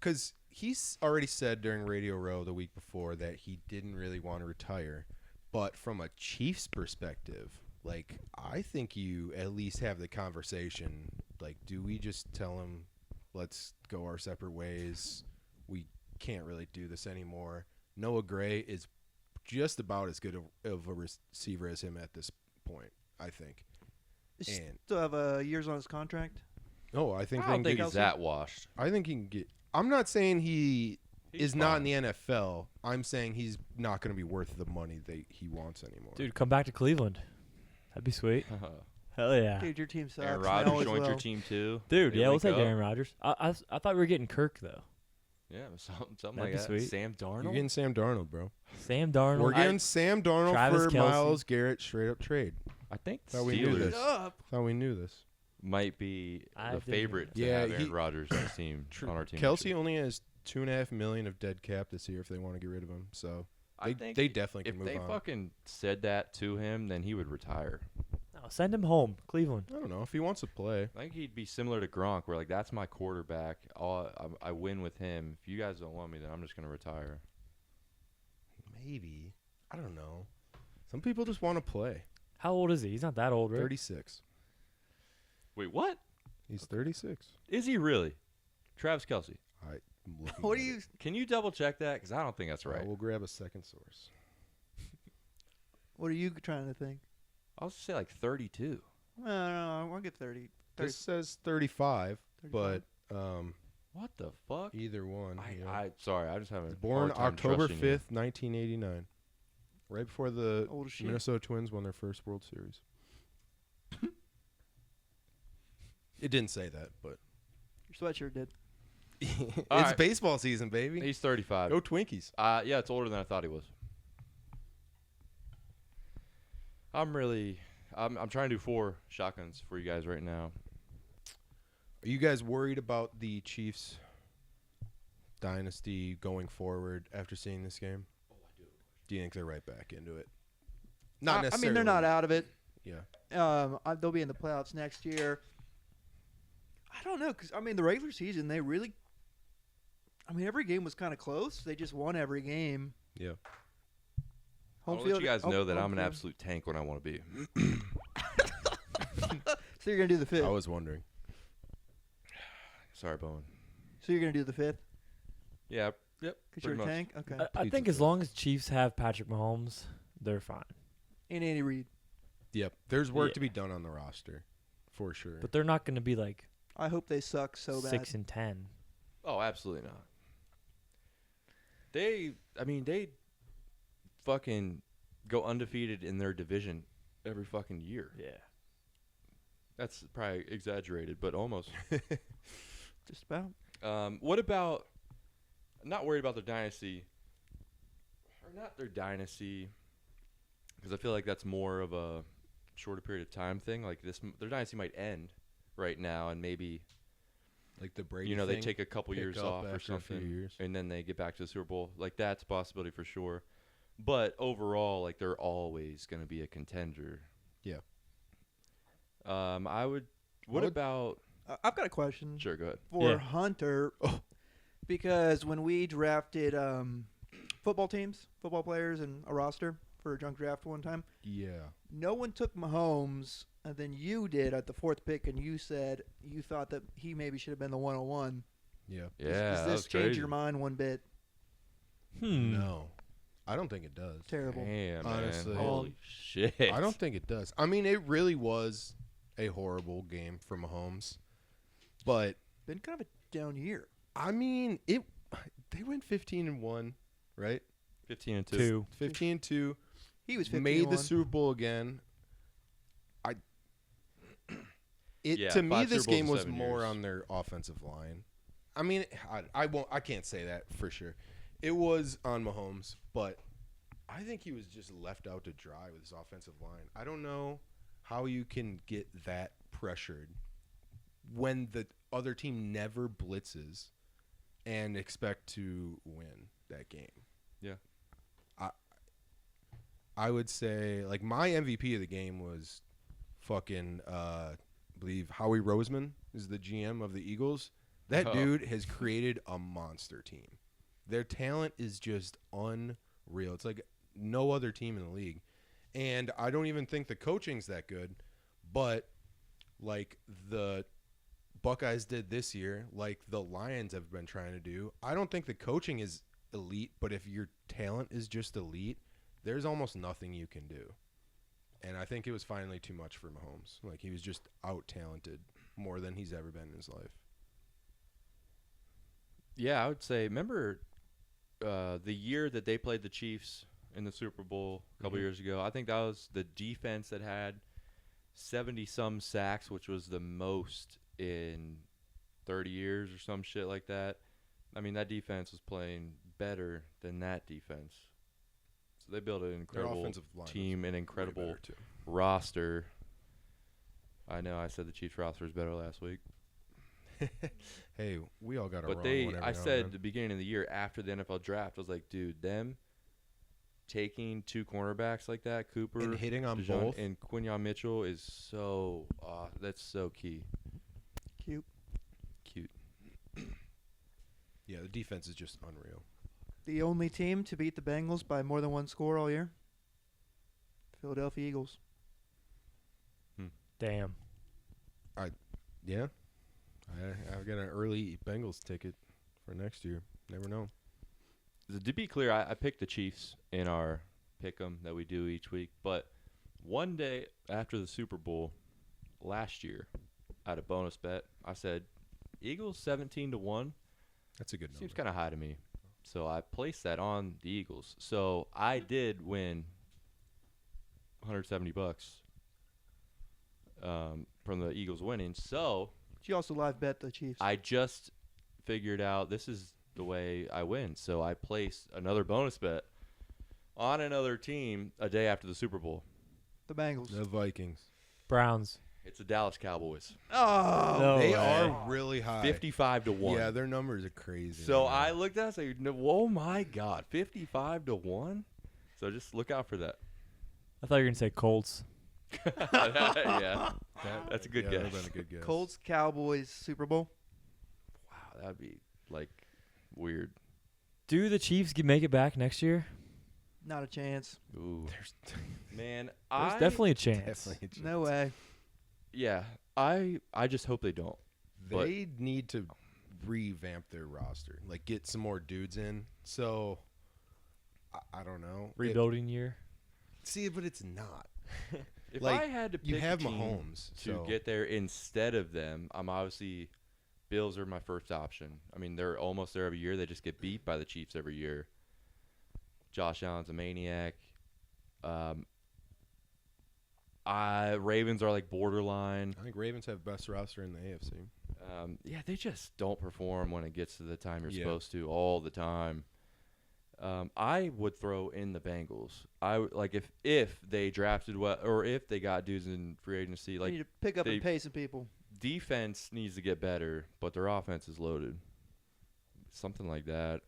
because he's already said during Radio Row the week before that he didn't really want to retire, but from a Chiefs perspective, like I think you at least have the conversation. Like, do we just tell him, let's go our separate ways? We can't really do this anymore. Noah Gray is just about as good of a receiver as him at this point, I think. Does he And still have years on his contract? no, I think I they don't can think get. he's that washed. I think he can get. I'm not saying he He's is not fine. in the NFL. I'm saying he's not going to be worth the money that he wants anymore. Dude, come back to Cleveland. That'd be sweet. Hell yeah. Dude, your team sucks. Aaron They Rodgers always joined your will. team too. Dude, They yeah, we'll link take up. Aaron Rodgers. I thought we were getting Kirk though. Yeah, something That'd like be that. sweet. Sam Darnold. You're getting Sam Darnold, bro. Sam Darnold. We're getting Sam Darnold Travis for Kelce. Miles Garrett straight up trade. I think Thought we knew Steelers this. Up. Thought we knew this. might be I the didn't favorite to Yeah, have Aaron he- Rodgers on his team on our team. Kelsey only has $2.5 million of dead cap this year if they want to get rid of him. So I think they definitely if can they move on. fucking said that to him, then he would retire. No, send him home, Cleveland. I don't know if he wants to play. I think he'd be similar to Gronk, where like that's my quarterback. I win with him. If you guys don't want me, then I'm just gonna retire. Maybe. I don't know. Some people just want to play. How old is he? He's not that old, right? 36. Wait, what? He's 36. Is he really? Travis Kelce. I'm looking What at do you? it. Can you double check that? Because I don't think that's right. We'll grab a second source. What are you trying to think? I'll say like 32. No, I'll get 30. 30 This says 35, 35. but What the fuck? either one. yeah. I sorry, I just haven't. Born October 5th, 1989. Right before the Old as shit. Minnesota Twins won their first World Series. It didn't say that, but Your sweatshirt did. it's right. baseball season, baby. He's 35. Go Twinkies. Yeah, it's older than I thought he was. I'm trying to do 4 shotguns for you guys right now. Are you guys worried about the Chiefs dynasty going forward after seeing this game? Oh, I do. Do you think they're right back into it? Not I necessarily. mean, they're not out of it. Yeah. They'll be in the playoffs next year. I don't know, because, I mean, the regular season, they really... I mean, every game was kind of close. They just won every game. Yeah. I'll let you guys know that I'm an absolute tank when I want to be. So you're going to do the fifth. I was wondering. Sorry, Bowen. So you're going to do the fifth? Yeah. Yep. Because you're a pretty much. tank? Okay. I think as long as Chiefs have Patrick Mahomes, they're fine. And Andy Reid. Yep. There's work Yeah. to be done on the roster, for sure. But they're not going to be like I hope they suck so bad. 6-10. Oh, absolutely not. They fucking go undefeated in their division every fucking year. Yeah. That's probably exaggerated, but almost. Just about. What about? I'm not worried about their dynasty, or not their dynasty, because I feel like that's more of a shorter period of time thing. Like their dynasty might end right now, and maybe like the Brady they thing, take a couple pick years up off or after a few something, years. and then they get back to the Super Bowl. Like that's a possibility for sure. But overall, like they're always going to be a contender. Yeah. I would. What would- about? I've got a question Sure, go ahead. for Yeah. Hunter, because when we drafted football teams, football players, and a roster for a junk draft one time, Yeah. no one took Mahomes, and then you did at the 4th pick, and you said you thought that he maybe should have been the 101. Yeah. Yeah, Does that this was change crazy. your mind one bit? No. I don't think it does. Terrible. Damn, Honestly. man. Holy shit. I don't think it does. I mean, it really was a horrible game for Mahomes. But Been kind of a down year. I mean, they went 15-1, right? 15 and 2. 2. 15-2. He was 15 Made the Super Bowl again. Yeah, To me, 5 this Super Bowls game in was 7 more years. on their offensive line. I mean, I can't say that for sure. It was on Mahomes, but I think he was just left out to dry with his offensive line. I don't know how you can get that pressured when the other team never blitzes and expect to win that game. Yeah. I would say, like, my MVP of the game was fucking, I believe Howie Roseman is the GM of the Eagles. That Oh. dude has created a monster team. Their talent is just unreal. It's like no other team in the league. And I don't even think the coaching's that good, but like the Buckeyes did this year, like the Lions have been trying to do, I don't think the coaching is elite, but if your talent is just elite, there's almost nothing you can do. And I think it was finally too much for Mahomes. Like, he was just out-talented more than he's ever been in his life. Yeah, I would say, remember the year that they played the Chiefs in the Super Bowl a couple years ago? I think that was the defense that had 70-some sacks, which was the most in 30 years or some shit like that. I mean, that defense was playing better than that defense. So they built an Their incredible offensive line team, was an way incredible better, too. roster. I know I said the Chiefs roster was better last week. Hey, we all got it But wrong. they, whenever I now and said then. the beginning of the year after the NFL draft, I was like, dude, them taking 2 cornerbacks like that, Cooper and hitting on DeJohn, both. and Quinyon Mitchell is so, that's so key. Cute. Cute. Yeah, the defense is just unreal. The only team to beat the Bengals by more than one score all year? Philadelphia Eagles. Damn. Yeah, I've got an early Bengals ticket for next year. Never know. To be clear, I picked the Chiefs in our pick 'em that we do each week. But one day after the Super Bowl last year, I had a bonus bet. I said, Eagles 17-1. That's a good number. Seems kind of high to me. So I placed that on the Eagles. So I did win $170 from the Eagles winning. So But you also live bet the Chiefs. I just figured out this is the way I win. So I placed another bonus bet on another team a day after the Super Bowl. the Bengals. The Vikings. Browns. It's the Dallas Cowboys. Oh, No They way. are really high. 55-1. Yeah, their numbers are crazy. So man. I looked at it and said, oh my God, 55-1? So just look out for that. I thought you were gonna say Colts. Yeah. That's a good yeah, guess. that'd been a good guess. Colts, Cowboys, Super Bowl. Wow, that'd be like weird. Do the Chiefs make it back next year? Not a chance. Ooh, man, There's I definitely a chance. Definitely. a No chance. way. yeah, I just hope they don't. But- They need to revamp their roster, like get some more dudes in. So I don't know. Rebuilding year. See, but it's not. If Like, I had to pick You have a team Mahomes to so get there instead of them, I'm obviously Bills are my first option. I mean, they're almost there every year. They just get beat by the Chiefs every year. Josh Allen's a maniac. Ravens are like borderline. I think Ravens have best roster in the AFC. Yeah, they just don't perform when it gets to the time you're Yeah. supposed to all the time. I would throw in the Bengals. I would, like if they drafted well or if they got dudes in free agency. You Like need to pick up they- and pay some people. defense needs to get better, but their offense is loaded. Something like that.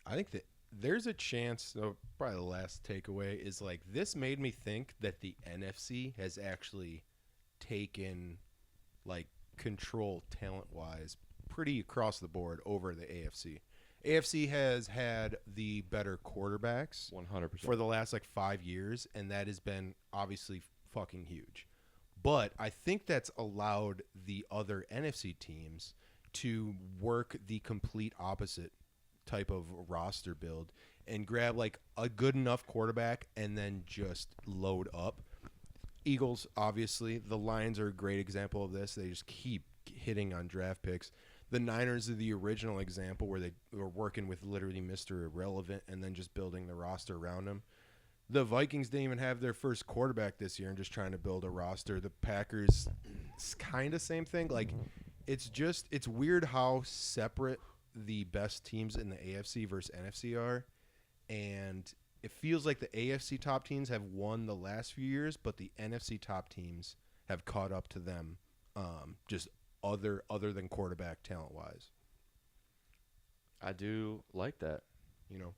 I think that there's a chance, so probably the last takeaway is like this made me think that the NFC has actually taken like control talent-wise pretty across the board over the AFC. AFC has had the better quarterbacks 100%. for the last like 5 years, and that has been obviously fucking huge. But I think that's allowed the other NFC teams to work the complete opposite type of roster build and grab like a good enough quarterback and then just load up. Eagles, obviously, the Lions are a great example of this. They just keep hitting on draft picks. The Niners are the original example where they were working with literally Mr. Irrelevant and then just building the roster around him. The Vikings didn't even have their first quarterback this year and just trying to build a roster. The Packers, it's kind of same thing. Like, it's weird how separate the best teams in the AFC versus NFC are. And it feels like the AFC top teams have won the last few years, but the NFC top teams have caught up to them just other than quarterback talent-wise. I do like that. You know,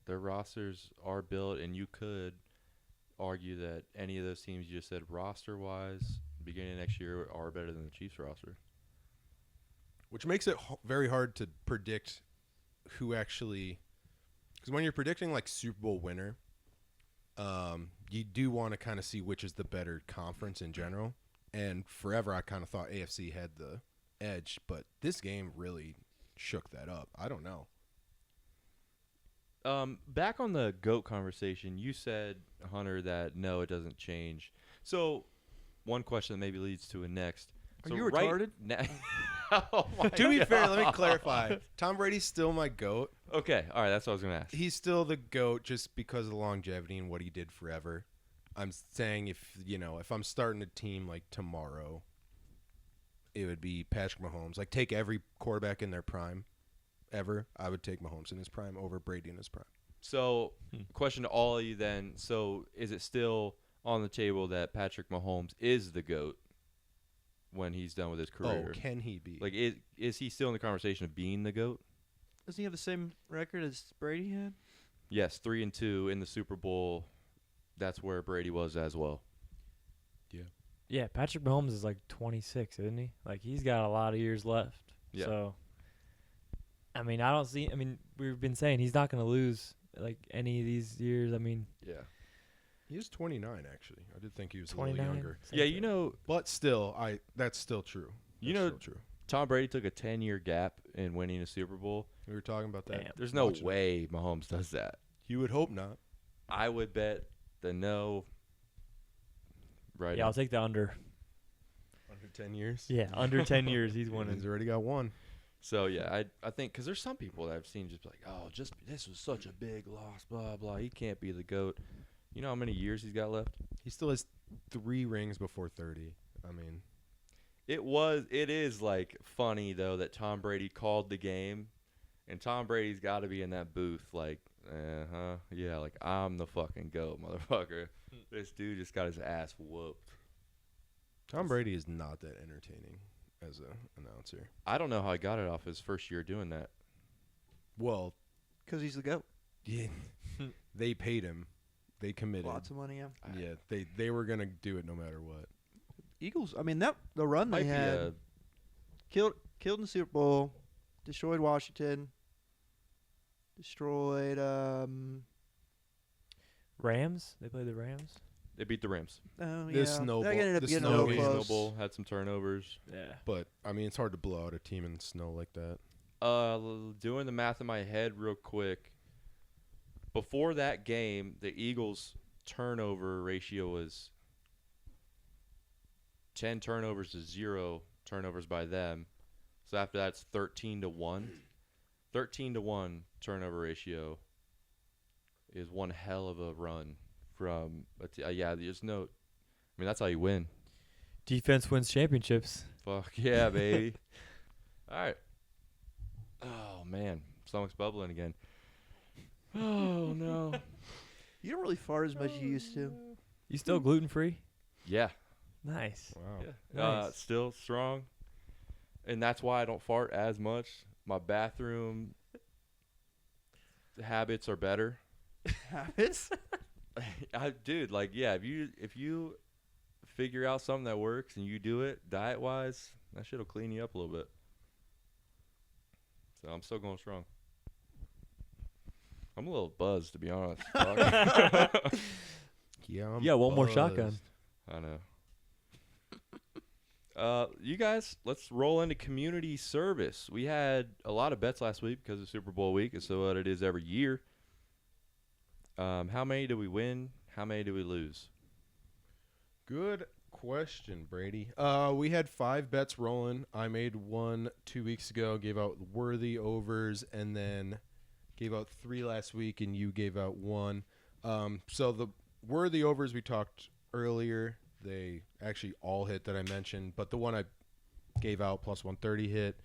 Their rosters are built, and you could argue that any of those teams you just said roster-wise, beginning of next year, are better than the Chiefs roster. which makes it very hard to predict who actually – because when you're predicting, like, Super Bowl winner, you do want to kind of see which is the better conference in general. And forever I kind of thought AFC had the edge, but this game really shook that up. I don't know. Back on the GOAT conversation, you said, Hunter, that no, it doesn't change. So one question that maybe leads to a next. Are you retarded? Oh my To be fair, let me God. clarify. Tom Brady's still my GOAT. Okay, all right, that's what I was going to ask. He's still the GOAT just because of the longevity and what he did forever. I'm saying if I'm starting a team like tomorrow, it would be Patrick Mahomes. Like, take every quarterback in their prime ever. I would take Mahomes in his prime over Brady in his prime. So, question to all of you then. So, is it still on the table that Patrick Mahomes is the GOAT when he's done with his career? Oh, can he be? Like, is he still in the conversation of being the GOAT? Doesn't he have the same record as Brady had? Yes, 3-2 in the Super Bowl. That's where Brady was as well. Yeah, Patrick Mahomes is like 26, isn't he? Like, he's got a lot of years left. Yeah. So, I mean, I don't see. I mean, we've been saying he's not going to lose like any of these years. I mean, Yeah. He is 29, actually. I did think he was a 29. little younger. Yeah, you know, But still, that's still true. You That's know- still true. Tom Brady took a 10-year gap in winning a Super Bowl. We were talking about that. Damn. There's no Watching it. way Mahomes does that. You would hope not. I would bet the no. Right. yeah, I'll take the under. Under 10 years. Yeah, under 10 years, he's He's winning. already got one. So yeah, I think because there's some people that I've seen just be like, oh, just this was such a big loss, blah blah. He can't be the GOAT. You know how many years he's got left? He still has 3 rings before 30. I mean, It is like funny though that Tom Brady called the game, and Tom Brady's got to be in that booth like, yeah, like I'm the fucking GOAT, motherfucker. This dude just got his ass whooped. Tom Brady is not that entertaining as an announcer. I don't know how he got it off his first year doing that. Well, Because he's the GOAT. yeah, they paid him. They committed. Lots of money, yeah. Yeah, they were gonna do it no matter what. Eagles, I mean, the run Might they be had, a killed in the Super Bowl, destroyed Washington, destroyed Rams? They play the Rams? They beat the Rams. oh yeah. The snowball- That ended up the getting snow a little game. close. Reasonable, had some turnovers. Yeah. But I mean, it's hard to blow out a team in snow like that. Doing the math in my head real quick. Before that game, the Eagles' turnover ratio was 10 turnovers to 0 turnovers by them. So after that, it's 13-1. 13-1 turnover ratio is one hell of a run from. Yeah, there's no. I mean, that's how you win. Defense wins championships. Fuck yeah, baby. All right. Oh man, stomach's bubbling again. Oh no. You don't really fart as much as you used to. You still gluten free? Yeah. Nice. Wow. Yeah. Nice. Still strong. And that's why I don't fart as much. My bathroom habits are better. Habits? Dude, like, yeah, if you figure out something that works and you do it diet wise, that shit'll clean you up a little bit. So I'm still going strong. I'm a little buzzed, to be honest. Yeah, I'm Yeah, one more buzzed. I shotgun. know. You guys, let's roll into community service. We had a lot of bets last week because of Super Bowl week. It's so what it is every year. How many do we win? How many do we lose? Good question, Brady. We had 5 bets rolling. I made one 2 weeks ago, gave out worthy overs, and then gave out 3 last week, and you gave out 1. So the worthy overs we talked earlier, they actually all hit that I mentioned, but the one I gave out plus 130 hit.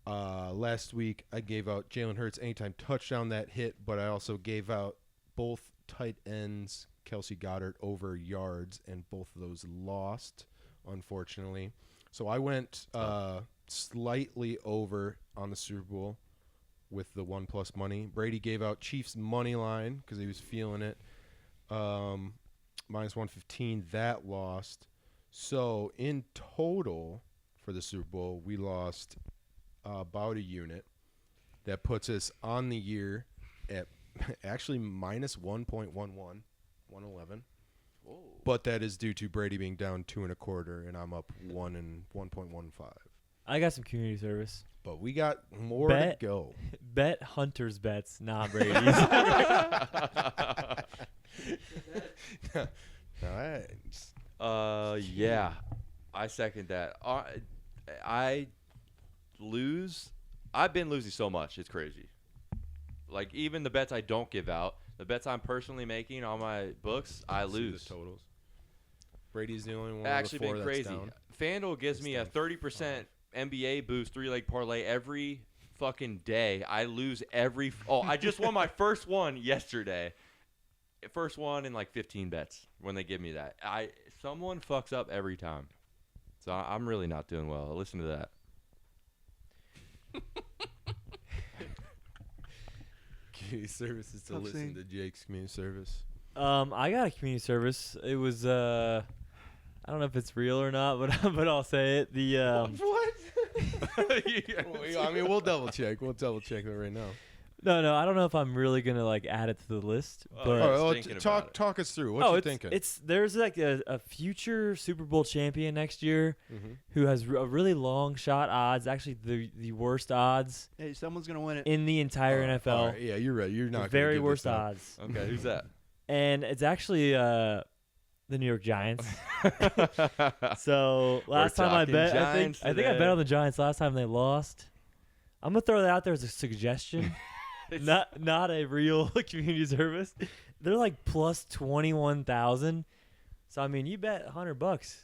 Last week I gave out Jalen Hurts anytime touchdown, that hit, but I also gave out both tight ends, Kelce Goddard over yards, and both of those lost, unfortunately. So I went slightly over on the Super Bowl with the 1+ money. Brady gave out Chiefs money line because he was feeling it. Minus 115, that lost. So in total for the Super Bowl, we lost about a unit. That puts us on the year at actually minus 1.11, 111. Whoa. But that is due to Brady being down 2 1/4, and I'm up 1.15. I got some community service. But we got more Bet. to go. Bet Hunter's bets, not Brady's. Nice. Yeah, I second that. I lose. I've been losing so much. It's crazy. Like, even the bets I don't give out, the bets I'm personally making on my books, I See lose. the totals. Brady's the only one. Actually of the 4 been that's crazy. down. FanDuel gives It's me a down 30% NBA boost 3-leg parlay every fucking day. I lose every. I just won my first one yesterday. First one in like 15 bets when they give me that. Someone fucks up every time. So I'm really not doing well. Listen to that. Community service is to Tough listen scene. to Jake's community service. I got a community service. It was I don't know if it's real or not, but I'll say it. The What? I mean, we'll double check. We'll double check that right now. no, I don't know if I'm really gonna like add it to the list. Oh, But yeah. All right, well, thinking about it. talk us through. What you it's thinking? there's like a future Super Bowl champion next year Mhm. who has a really long shot odds, actually the worst odds Hey, someone's gonna win it. in the entire NFL. All right, yeah, you're right. You're The not very gonna give worst this up. odds. Okay, who's that? And it's actually the New York Giants. So last time I talking bet, Giants I think I today. bet on the Giants last time they lost. I'm gonna throw that out there as a suggestion, not a real community service. They're like plus 21,000. So I mean, you bet $100.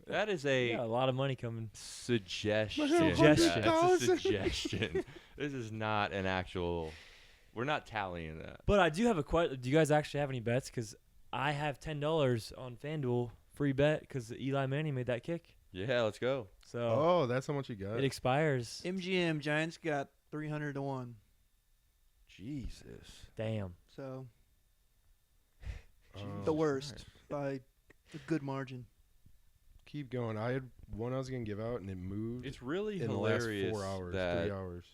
That is You got a lot of money coming. suggestion. Suggestion. Yeah, it's a suggestion. This is not an actual. We're not tallying that. But I do have a question. Do you guys actually have any bets? Because I have $10 on FanDuel free bet because Eli Manning made that kick. Yeah, let's go. So Oh, that's how much you got. it expires. MGM Giants got 300 to 1. Jesus. Damn. So Oh, the worst by a good margin. Keep going. I had one I was gonna give out, and it moved It's really in the last hilarious 4 hours, that 3 hours.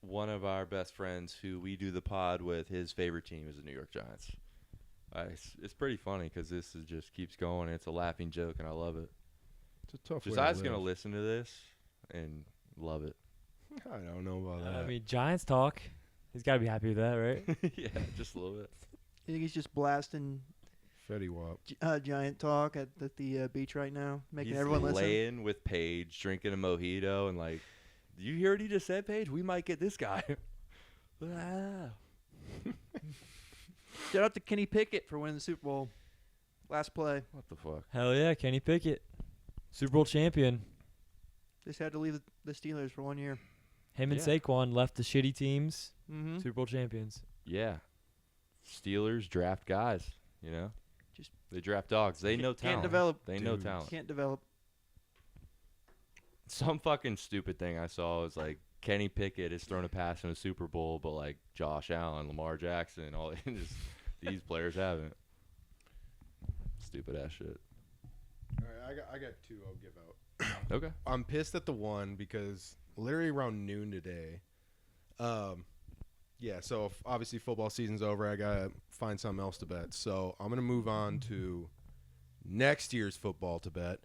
one of our best friends who we do the pod with, his favorite team is the New York Giants. It's pretty funny because this is just keeps going. It's a laughing joke, and I love it. It's a tough. Josiah's going to listen to this and love it. I don't know about that. I mean, Giants talk. He's got to be happy with that, right? Yeah, just a little bit. You think he's just blasting Fetty Wap. Giant talk at the beach right now, making He's everyone listen? laying with Paige, drinking a mojito, and like, you hear what he just said, Paige? We might get this guy. Ah. Shout out to Kenny Pickett for winning the Super Bowl. Last play. What the fuck? Hell yeah, Kenny Pickett, Super Bowl champion. Just had to leave the Steelers for 1 year. Him and Yeah. Saquon left the shitty teams. Mm-hmm. Super Bowl champions. Yeah. Steelers draft guys, you know? Just they draft dogs. They know can't talent. develop. They know Dudes. talent. Can't develop. Some fucking stupid thing I saw was like Kenny Pickett has thrown a pass in a Super Bowl, but like Josh Allen, Lamar Jackson, all just these players haven't. Stupid ass shit. All right, I got two I'll give out. Okay. I'm pissed at the one because literally around noon today. Yeah, so obviously football season's over. I gotta find something else to bet. So I'm gonna move on to next year's football to bet.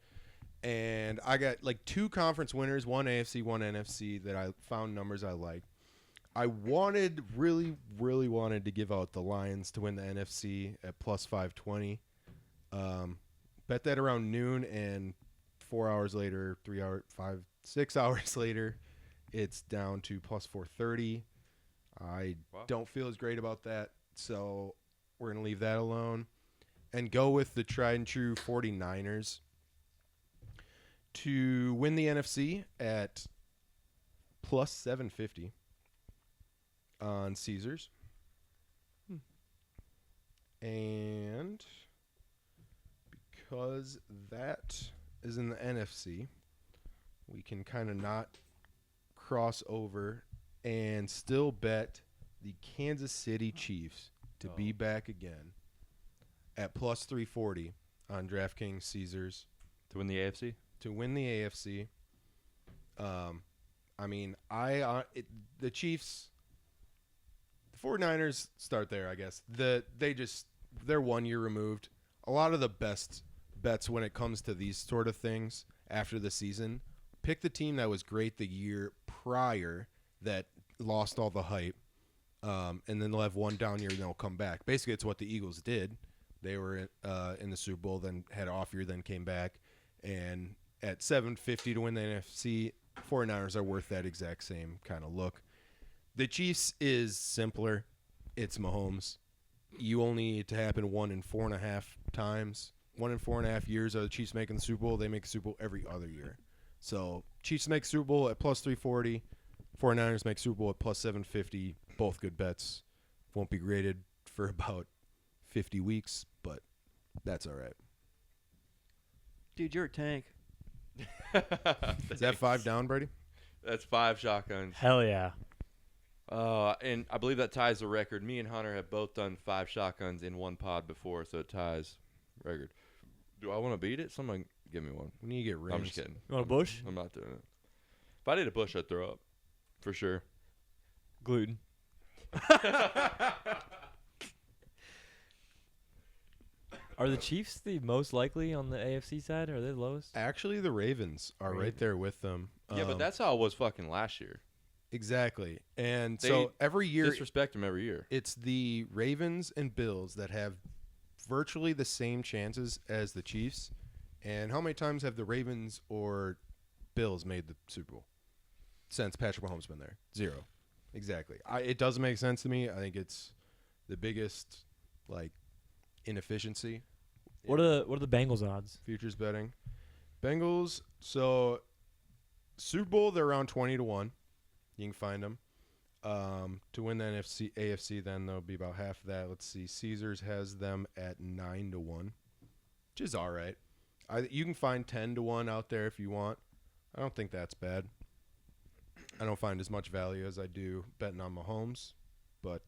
And I got like two conference winners, one AFC, one NFC, that I found numbers I like. I really wanted to give out the Lions to win the NFC at plus 520. Bet that around noon, and 4 hours later, 3 hours, 6 hours later, it's down to plus 430. I don't feel as great about that, so we're going to leave that alone and go with the tried and true 49ers to win the NFC at plus 750 on Caesars. And because that is in the NFC, we can kind of not cross over and still bet the Kansas City Chiefs to be back again at plus 340 on DraftKings Caesars. To win the AFC? To win the AFC. I mean, the Chiefs, the 49ers start there, I guess. They're 1 year removed. A lot of the best bets when it comes to these sort of things after the season, pick the team that was great the year prior that lost all the hype, and then they'll have one down year and they'll come back. Basically, it's what the Eagles did. They were in the Super Bowl, then had an off year, then came back, and at 750 to win the NFC, 49ers are worth that exact same kind of look. The Chiefs is simpler. It's Mahomes. You only need to happen 1 in 4.5 times. 1 in 4.5 years are the Chiefs making the Super Bowl. They make the Super Bowl every other year. So Chiefs make Super Bowl at plus 340. 49ers make Super Bowl at plus 750. Both good bets. Won't be graded for about 50 weeks, but that's all right. Dude, you're a tank. Is that 5 down, Brady? That's 5 shotguns. Hell yeah. And I believe that ties the record. Me and Hunter have both done 5 shotguns in one pod before, so it ties record. Do I want to beat it? Someone give me one. We need to get rings. I'm just kidding. You want a bush? I'm not doing it. If I did a bush, I'd throw up. For sure. Gluten. Are the Chiefs the most likely on the AFC side? Or are they the lowest? Actually, the Ravens are right there with them. Yeah, but that's how it was fucking last year. Exactly. And They so every year, Disrespect them every year. it's the Ravens and Bills that have virtually the same chances as the Chiefs. And how many times have the Ravens or Bills made the Super Bowl since Patrick Mahomes been there? 0. Exactly. It doesn't make sense to me. I think it's the biggest inefficiency. What are the Bengals odds? Futures betting. Bengals, so Super Bowl, they're around 20 to 1. You can find them. To win the AFC, then they'll be about half of that. Let's see. Caesars has them at 9 to 1, which is all right. You can find 10 to 1 out there if you want. I don't think that's bad. I don't find as much value as I do betting on Mahomes, but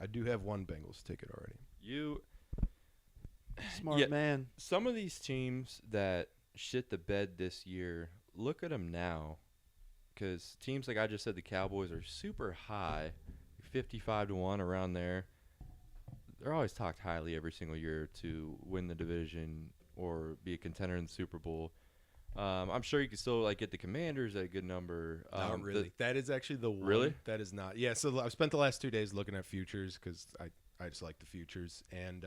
I do have one Bengals ticket already. Smart man. Some of these teams that shit the bed this year, look at them now. Because teams like I just said, the Cowboys are super high, 55 to 1 around there. They're always talked highly every single year to win the division or be a contender in the Super Bowl. I'm sure you can still get the Commanders at a good number. Not really. That is actually the one. Really? That is not. Yeah, so I've spent the last 2 days looking at futures because I just like the futures. And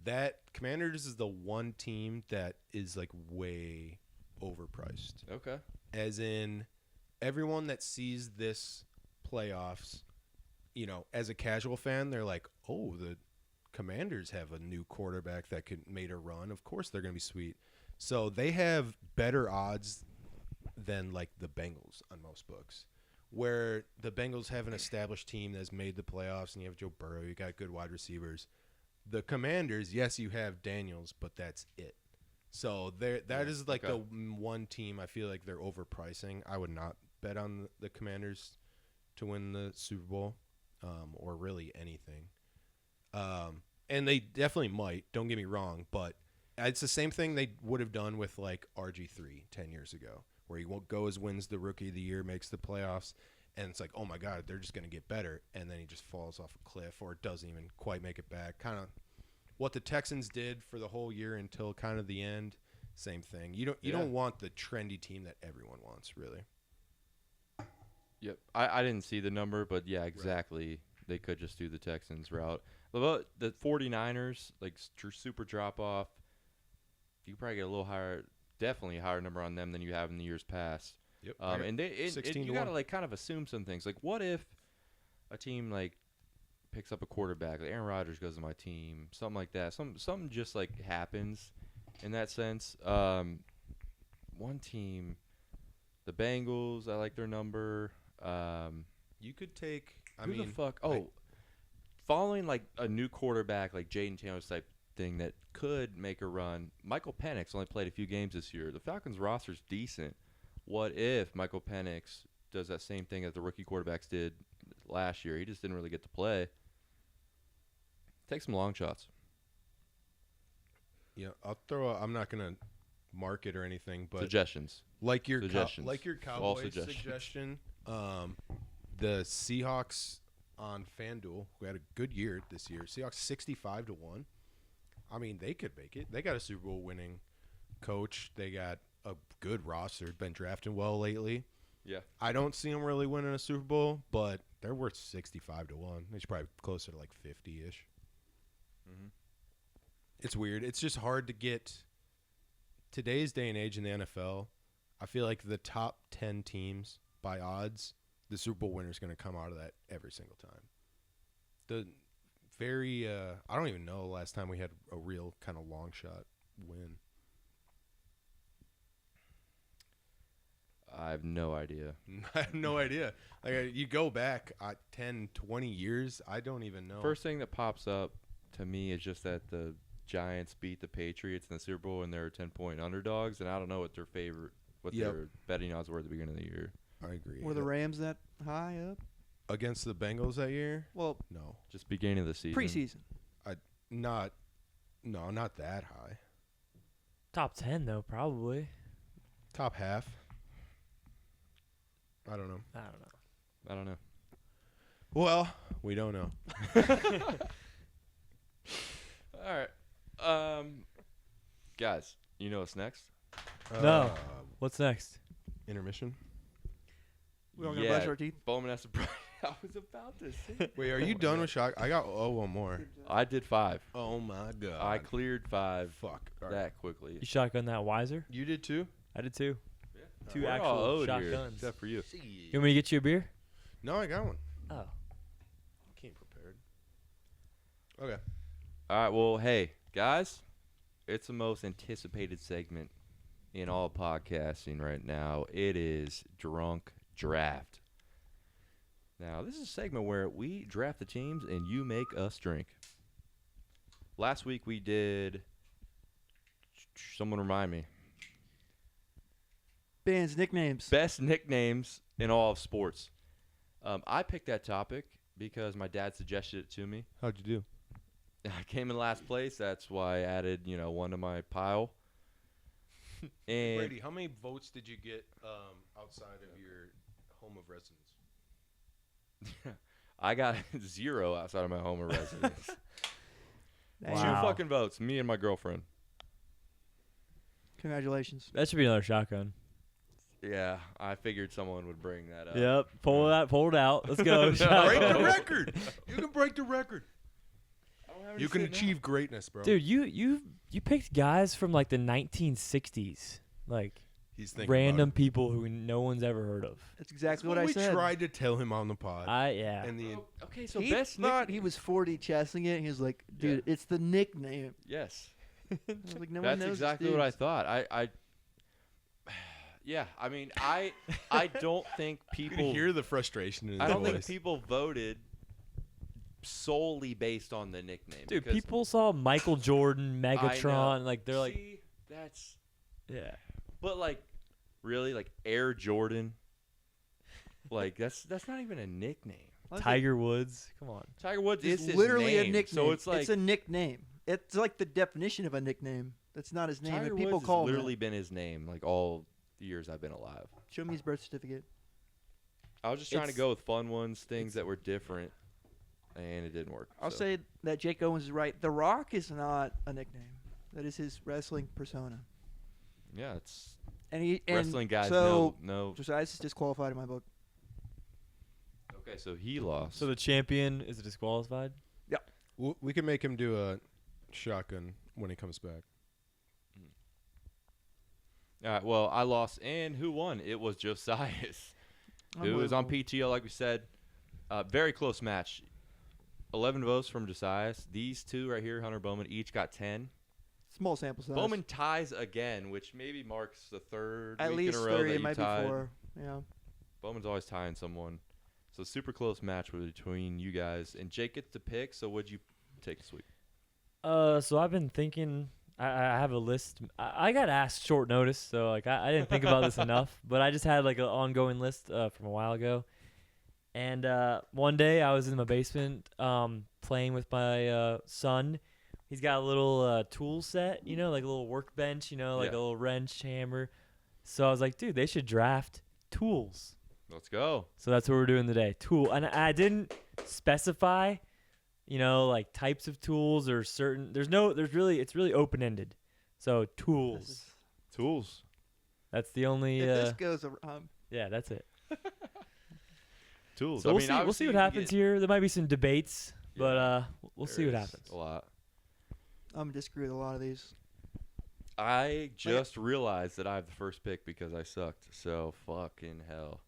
that Commanders is the one team that is way overpriced. Okay. As in, everyone that sees this playoffs, as a casual fan, they're like, oh, the Commanders have a new quarterback that could made a run. Of course they're going to be sweet. So they have better odds than the Bengals on most books, where the Bengals have an established team that's made the playoffs and you have Joe Burrow, you got good wide receivers. The Commanders, yes, you have Daniels, but that's it. So that is the one team I feel like they're overpricing. I would not bet on the Commanders to win the Super Bowl, or really anything. And they definitely might. Don't get me wrong, but it's the same thing they would have done with like RG3 10 years ago, where he goes, wins the Rookie of the Year, makes the playoffs, and it's like, oh my God, they're just going to get better, and then he just falls off a cliff or doesn't even quite make it back. Kind of what the Texans did for the whole year until kind of the end. Same thing. You don't want the trendy team that everyone wants, really. Yep. I didn't see the number, but yeah, exactly. Right. They could just do the Texans route. But the 49ers, like super drop off, you could probably get a little higher, definitely a higher number on them than you have in the years past. Yep. And you got to like kind of assume some things. Like what if a team like picks up a quarterback, like Aaron Rodgers goes to my team, something like that. Something just like happens in that sense. One team, the Bengals, I like their number. You could take. Who the fuck? Following like a new quarterback, like Jaden Taylor's type thing that could make a run. Michael Penix only played a few games this year. The Falcons roster's decent. What if Michael Penix does that same thing that the rookie quarterbacks did last year? He just didn't really get to play. Take some long shots. Yeah, I'll throw. I'm not gonna mark it or anything, but suggestions. Like your suggestions. Like your Cowboys suggestion. The Seahawks on FanDuel, who had a good year this year. Seahawks 65-1. I mean, they could make it. They got a Super Bowl winning coach. They got a good roster. Been drafting well lately. Yeah. I don't see them really winning a Super Bowl, but they're worth 65-1. They should probably be closer to like 50-ish. Mm-hmm. It's weird. It's just hard to get today's day and age in the NFL. I feel like the top 10 teams by odds, the Super Bowl winner is going to come out of that every single time. I don't even know the last time we had a real kind of long shot win. I have no idea. I have no idea. Like you go back 10, 20 years, I don't even know. First thing that pops up to me is just that the Giants beat the Patriots in the Super Bowl and they're 10-point underdogs, and I don't know what their betting odds were at the beginning of the year. I agree. Were the Rams that high up? Against the Bengals that year? Well, no. Just beginning of the season. Preseason. Not that high. Top 10 though, probably. Top half. I don't know. I don't know. Well, we don't know. All right. Guys, you know what's next? No. What's next? Intermission. We're all going to brush our teeth? Bowman has to brush. I was about to say. Wait, are you done with shock? I got one more. I did 5. Oh, my God. I cleared 5 Fuck. that quickly. You shotgun that Wiser? You did too? I did too. Yeah. Two We're all actual owed here, shotguns. except for you. You want me to get you a beer? No, I got one. Oh. Came prepared. Okay. All right, well, hey, guys, it's the most anticipated segment in all podcasting right now. It is Drunk Draft. Now, this is a segment where we draft the teams and you make us drink. Last week we did, someone remind me, Bands, nicknames. best nicknames in all of sports. I picked that topic because my dad suggested it to me. How'd you do? I came in last place. That's why I added, one to my pile. And Brady, how many votes did you get outside of your home of residence? I got 0 outside of my home of residence. Wow. 2 fucking votes, me and my girlfriend. Congratulations. That should be another shotgun. Yeah, I figured someone would bring that up. Yep. Pull it out. Let's go. No. Break the record. You can break the record. You can achieve greatness, bro. Dude, you picked guys from like the 1960s. Like He's thinking random people who no one's ever heard of. That's exactly what what I we said. tried to tell him on the pod. Yeah. And the Okay, so He best thought he was 40 chessing it. And he was like, dude, it's the nickname. Yes. I was like, no one That's knows exactly this what I dude's. thought. Yeah, I mean, I don't think you people can hear the frustration in his I don't voice. think people voted solely based on the nickname. Dude, because people saw Michael Jordan, I know. Megatron, like they're like, See, that's yeah. but like really like Air Jordan. Like that's not even a nickname. Tiger Woods. Come on. Tiger Woods It's is his literally name, a nickname. So it's like a nickname. It's like the definition of a nickname. That's not his name, Tiger and people Woods call has him literally that. been his name like all the years I've been alive. Show me his birth certificate. I was just trying to It's- go with fun ones, things that were different, and it didn't work. I'll so. say that Jake Owens is right. The Rock is not a nickname. That is his wrestling persona. Yeah, it's And he wrestling guys. So no. Josiah is disqualified in my book. Okay, so he lost. So the champion is disqualified? We can make him do a shotgun when he comes back. All right. Well, I lost, and who won? It was Josiah's. It was on PTO, like we said. Very close match. 11 votes from Josiah's. These two right here, Hunter Bowman, each got 10. Small sample size. Bowman ties again, which maybe marks the third At week least in a row 3, that it you might tied. be 4. Yeah. Bowman's always tying someone. So super close match between you guys. And Jake gets to pick, so what'd you take this week? So I've been thinking. I have a list. I got asked short notice, so like I didn't think about this enough. But I just had like an ongoing list from a while ago. And one day I was in my basement playing with my son. He's got a little tool set, you know, like a little workbench, you know, like Yeah. a little wrench, hammer. So I was like, dude, they should draft tools. Let's go. So that's what we're doing today. Tool, and I didn't specify, you know, like types of tools or certain. It's really open ended. So tools. Tools. That's the only. If this goes around, Yeah, that's it. Tools. So I we'll mean, see. We'll obviously see what you can happens get- here. There might be some debates, but Yeah, we'll see what there is happens. A lot. I'm gonna disagree with a lot of these. I just realized that I have the first pick because I sucked. So fucking hell.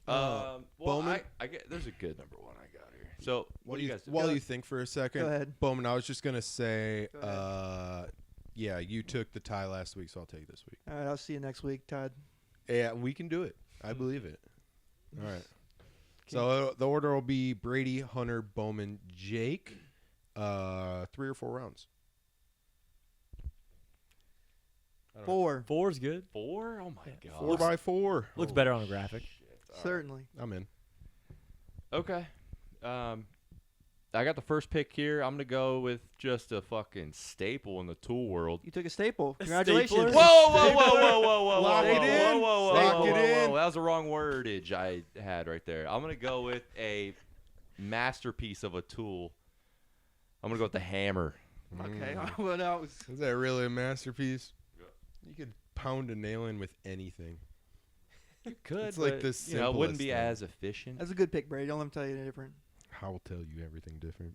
Well, Bowman? I get there's a good number one I got here. So what do you guys do? While you think for a second, Go ahead. Bowman, I was just gonna say, Go ahead. yeah, you took the tie last week, so I'll take this week. All right, I'll see you next week, Todd. Yeah, we can do it. I believe it. All right. So the order will be Brady, Hunter, Bowman, Jake. 3 or 4 rounds. 4, 4's good. 4? Oh my god. 4 by 4. Looks better on a graphic. certainly. I'm in. Okay. I got the first pick here. I'm gonna go with just a fucking staple in the tool world. You took a staple. A Congratulations. stapler? Whoa! Lock it in. Lock it in. That was the wrong wordage I had right there. I'm gonna go with a masterpiece of a tool. I'm gonna go with the hammer. Okay. Well, that was. Is that really a masterpiece? You could pound a nail in with anything. Could It's like but, the you know, it wouldn't simplest be thing. as efficient. That's a good pick, Brady. Don't let him tell you any different. I will tell you everything different.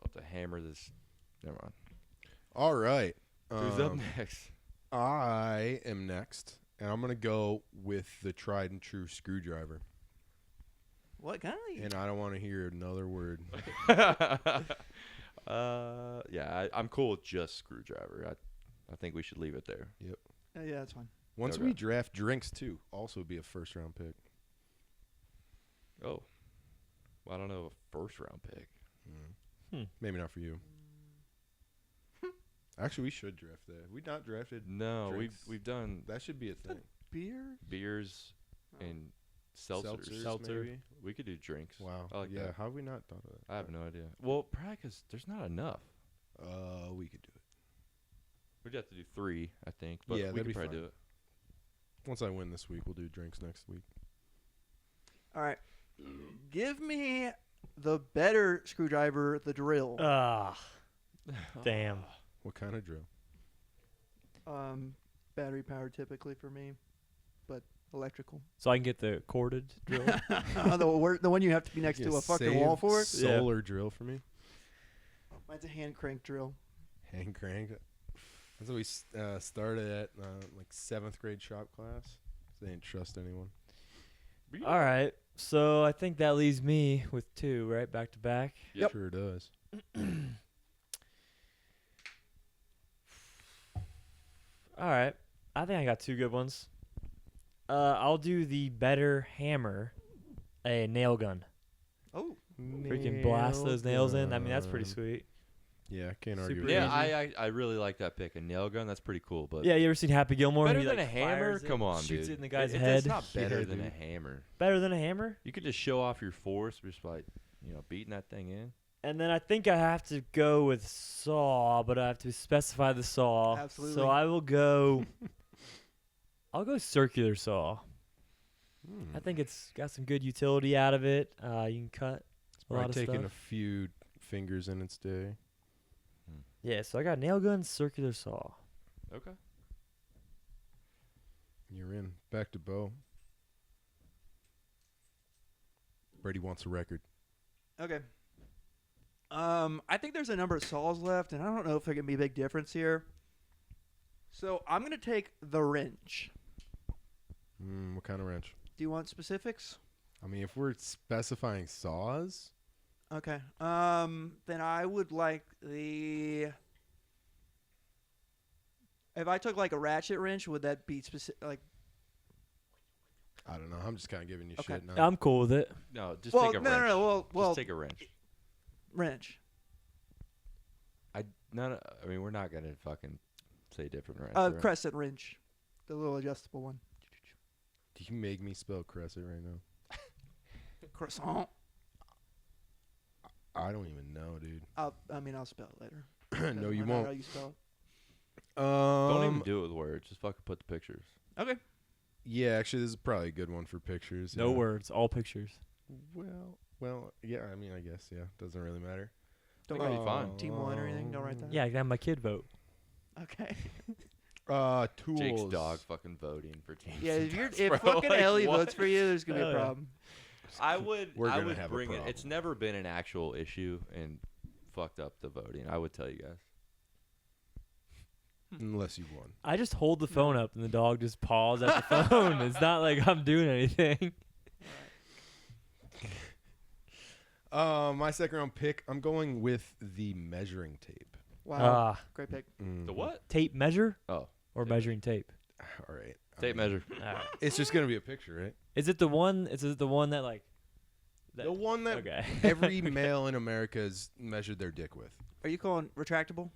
About to hammer this. Never mind. All right. Who's up next? I am next, and I'm going to go with the tried and true screwdriver. What kind? And I don't want to hear another word. Yeah, I'm cool with just screwdriver. I think we should leave it there. Yeah, that's fine. Once Okay. we draft drinks, too, also be a first-round pick. Oh. Well, I don't know, a first round pick. Maybe not for you. Actually, we should draft that. We not drafted. No, Drinks. we've done That should be a thing. Beer? beers Oh. and seltzers. Seltzers, maybe? We could do drinks. Wow. I like yeah. that. How have we not thought of that? I have no idea. Well, probably because there's not enough. We could do it. We'd have to do 3, I think. But Yeah, we that'd could be probably fine. do it. Once I win this week, we'll do drinks next week. All right. Give me the better screwdriver, the drill. Ah, damn. What kind of drill? Battery powered typically for me, but electrical. So I can get the corded drill. The one you have to be next to a fucking wall for. Solar drill for me. Mine's a hand crank drill. Hand crank. That's what we started at like 7th grade shop class. They didn't trust anyone. All right. So I think that leaves me with 2, right? Back to back. Yep. Sure does. All right. I think I got 2 good ones. I'll do the better hammer, a nail gun. Oh, Freaking blast those nails in. I mean, that's pretty sweet. Yeah, can't argue Super with Yeah, that. I really like that pick. A nail gun, that's pretty cool. But Yeah, you ever seen Happy Gilmore? better He, than like, a hammer? fires it, Come on, shoots dude. it in the guy's It's head. not better Yeah, than a dude. hammer. Better than a hammer. You could just show off your force just by, beating that thing in. And then I think I have to go with saw, but I have to specify the saw. Absolutely. So I will go. I'll go circular saw. I think it's got some good utility out of it. You can cut a lot Probably of taking stuff. a few fingers in its day. Yeah, so I got nail gun, circular saw. Okay. You're in. Back to Bo. Brady wants a record. Okay. I think there's a number of saws left, and I don't know if there can be a big difference here. So I'm gonna take the wrench. What kind of wrench? Do you want specifics? I mean, if we're specifying saws, Okay. Then I would like the. If I took like a ratchet wrench, would that be specific? Like, I don't know. I'm just kind of giving you Okay. shit now. I'm cool with it. No, just well, take a no, wrench. no, no. Well, Just take a wrench. wrench. I mean, we're not gonna fucking say different wrench. right? Crescent wrench, the little adjustable one. Do you make me spell crescent right now? Croissant. I don't even know, dude. I'll spell it later. No, Doesn't you matter won't. How you spell it. Don't even do it with words. Just fucking put the pictures. Okay. Yeah, actually, this is probably a good one for pictures. No yeah. words, all pictures. Well, yeah. I mean, I guess, yeah. Doesn't really matter. Don't Okay, write fine. Team One or anything. Don't write that. Yeah, I can have my kid vote. Okay. Tools. Jake's dog fucking voting for teams. Yeah, and if dots, bro. fucking Like, Ellie what? votes for you, there's gonna be Hell a yeah. problem. I would. We're I gonna would have a bring it. problem. It's never been an actual issue and fucked up the voting. I would tell you guys. Unless you won. I just hold the phone up and the dog just paws at the phone. It's not like I'm doing anything. My second round pick, I'm going with the measuring tape. Wow. Great pick. The what? Tape measure Oh, or tape measuring tape? All right. tape measure. Alright. It's just gonna be a picture, right? Is it the one? Is it the one that like? That, The one that okay. every male in America has measured their dick with. Are you calling retractable?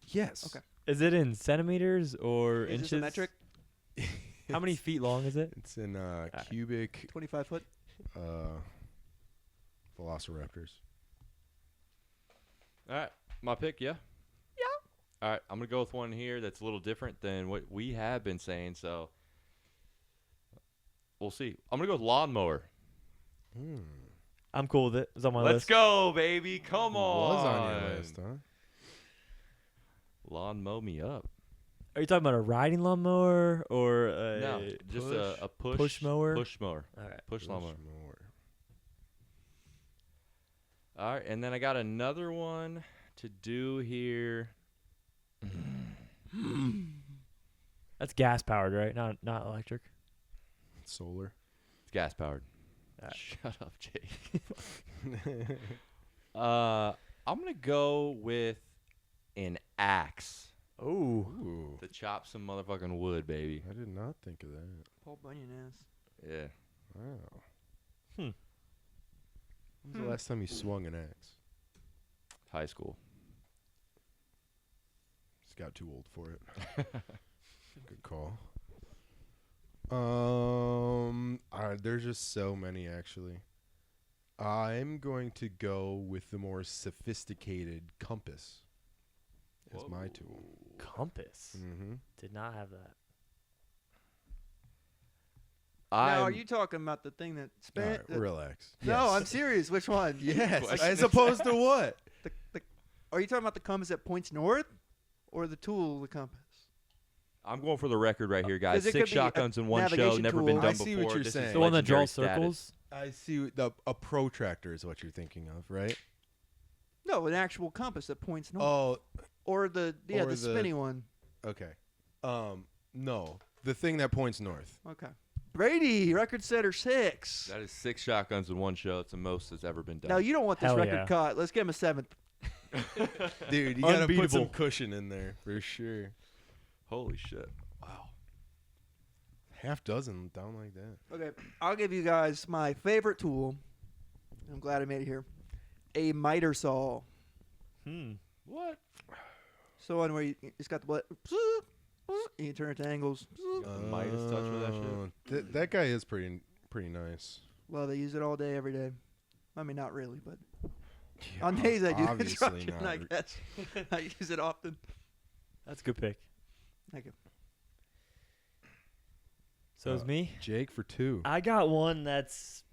Yes. Okay. Is it in centimeters or Is inches? this a metric? How many feet long is it? It's in cubic 25 foot. velociraptors. All right, my pick. Yeah. Yeah. All right, I'm gonna go with one here that's a little different than what we have been saying. So we'll see. I'm gonna go with lawnmower. I'm cool with it. It's on my Let's list. go, baby. Come on. Was on your list, huh? Lawn mow me up. Are you talking about a riding lawnmower or a No, just a push mower? Push mower. All right. Push lawnmower. More. All right, and then I got another one to do here. That's gas powered, right? Not electric. Solar. It's gas powered. Alright. Shut up, Jake. I'm gonna go with an axe Oh. Ooh. to chop some motherfucking wood, baby. I did not think of that. Paul Bunyan ass. Yeah. Wow. Hmm. When's the last time you swung an axe? High school. Just got too old for it. Good call. There's just so many actually. I'm going to go with the more sophisticated compass as my tool. Compass. Mm-hmm. Did not have that. Now, are you talking about the thing that All span? right, relax. No, Yes. I'm serious. Which one? Yes. Question. As opposed to what? Are you talking about the compass that points north, or the tool, the compass? I'm going for the record right here, guys. 'Cause it 6 could be a shotguns in one show, navigation never been tool. done I see what before. you're This saying. is The one that legendary draws status. circles. I see a protractor is what you're thinking of, right? No, an actual compass that points north, Oh, or the or the the- spinny one. okay. No, the thing that points north. Okay. Brady, record setter 6. That is 6 shotguns in one show. It's the most that's ever been done. Now you don't want this Hell record yeah. cut. Let's give him a 7th. Dude, you gotta put some Unbeatable. cushion in there for sure. Holy shit. Wow. Half dozen down like that. Okay, I'll give you guys my favorite tool. I'm glad I made it here. A miter saw. What? So one where it's got the blood. You turn it to angles. Got the Midas touch with that shit. That guy is pretty nice. Well, they use it all day, every day. I mean, not really, but on days I do obviously construction, not. I guess. I use it often. That's a good pick. Thank you. So it's me. Jake for 2. I got one that's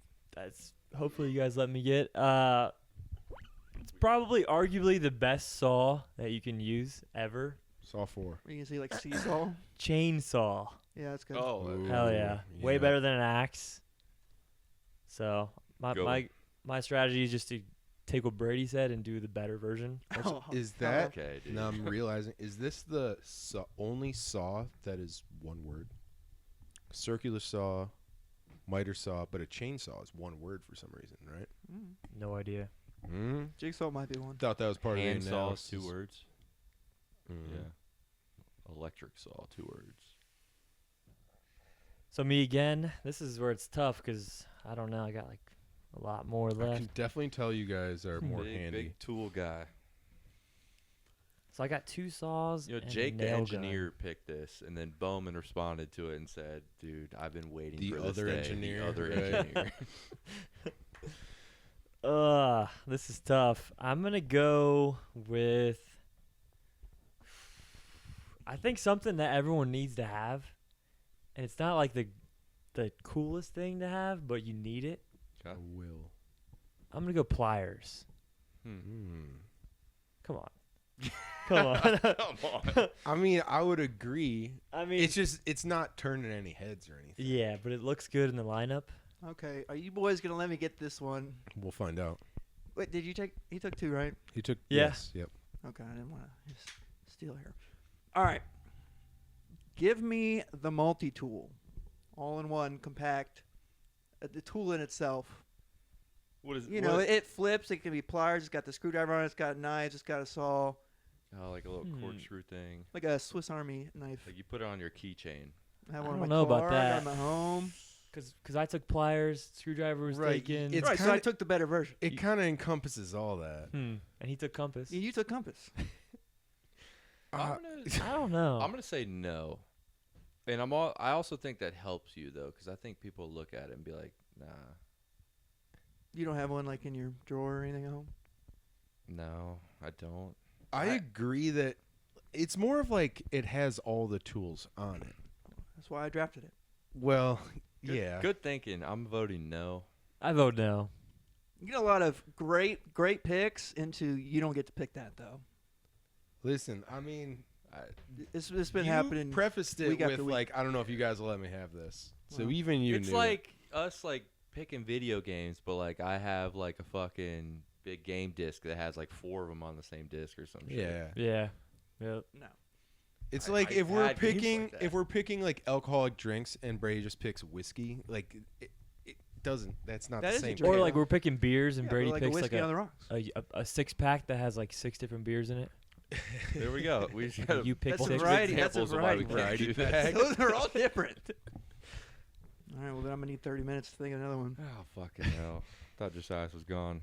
hopefully you guys let me get. It's probably arguably the best saw that you can use ever. Saw 4. You can see like seesaw. Chainsaw. Yeah, that's good. Oh, Ooh. Hell yeah. Way yeah. better than an axe. So Go. my strategy is just to take what Brady said and do the better version. Oh, Is that? okay, dude. Now I'm realizing. Is this the only saw that is one word? Circular saw, miter saw, but a chainsaw is one word for some reason, right? No idea. Jigsaw might be one. Thought that was part Hand of the saw is analysis. 2 words. Mm. Yeah. Electric saw, 2 words. So me again. This is where it's tough because I don't know. I got like a lot more I left. can definitely tell you guys are more big, handy. big tool guy. So I got 2 saws. You know, and a Jake the nail engineer picked this, and then Bowman responded to it and said, "Dude, I've been waiting The for this other day." engineer, The other right? engineer. Gun. This is tough. I'm gonna go with. I think something that everyone needs to have, and it's not like the coolest thing to have, but you need it. I will. I'm gonna go pliers. Hmm. Come on. Come on. Come on. I mean, I would agree. I mean, It's just it's not turning any heads or anything. yeah, but it looks good in the lineup. Okay, are you boys gonna let me get this one? We'll find out. Wait, did you take? He took 2, right? He took. Yeah. Yes. Yep. Okay, I didn't want to just steal here. All right, give me the multi-tool, all-in-one, compact. The tool in itself. What is You know, it flips. It can be pliers. It's got the screwdriver on it. It's got knives. It's got a saw, Oh, like a little corkscrew thing. like a Swiss Army knife. Like you put it on your keychain. I have I one in don't my know about car. I got that. it in my home. Cause I took pliers, screwdriver was Right, taken. it's Right, so I kinda- took the better version. It kind of encompasses all that. And he took compass. You took compass. I'm I don't know. gonna say no, and I also think that helps you though, because I think people look at it and be like, nah, You don't have one like in your drawer or anything at home? no, I don't. I agree that it's more of like it has all the tools on it. That's why I drafted it. Well, Good, yeah. Good thinking. I'm voting no. I vote no. You get a lot of great picks into you don't get to pick that though. Listen, I mean, It's been you happening. prefaced it week after with week. like, I don't know if you guys will let me have this. So Well, even you It's knew. like us like picking video games, but like I have like a fucking big game disc that has like 4 of them on the same disc or some shit. Yeah. Yeah. Yep. No. It's I- like I if we're had games picking like that. if we're picking like alcoholic drinks and Brady just picks whiskey, like it doesn't. That's not That the is a same. drink. Or thing. like we're picking beers and Yeah, Brady like picks a whiskey like on the rocks. a 6-pack that has like 6 different beers in it. There we go. We just gotta You pick That's a six. variety. That's a examples of why we variety can't do pack. that. Those are all different. All right, well then I'm gonna need 30 minutes to think of another one. Oh fucking hell! Thought Josias was gone.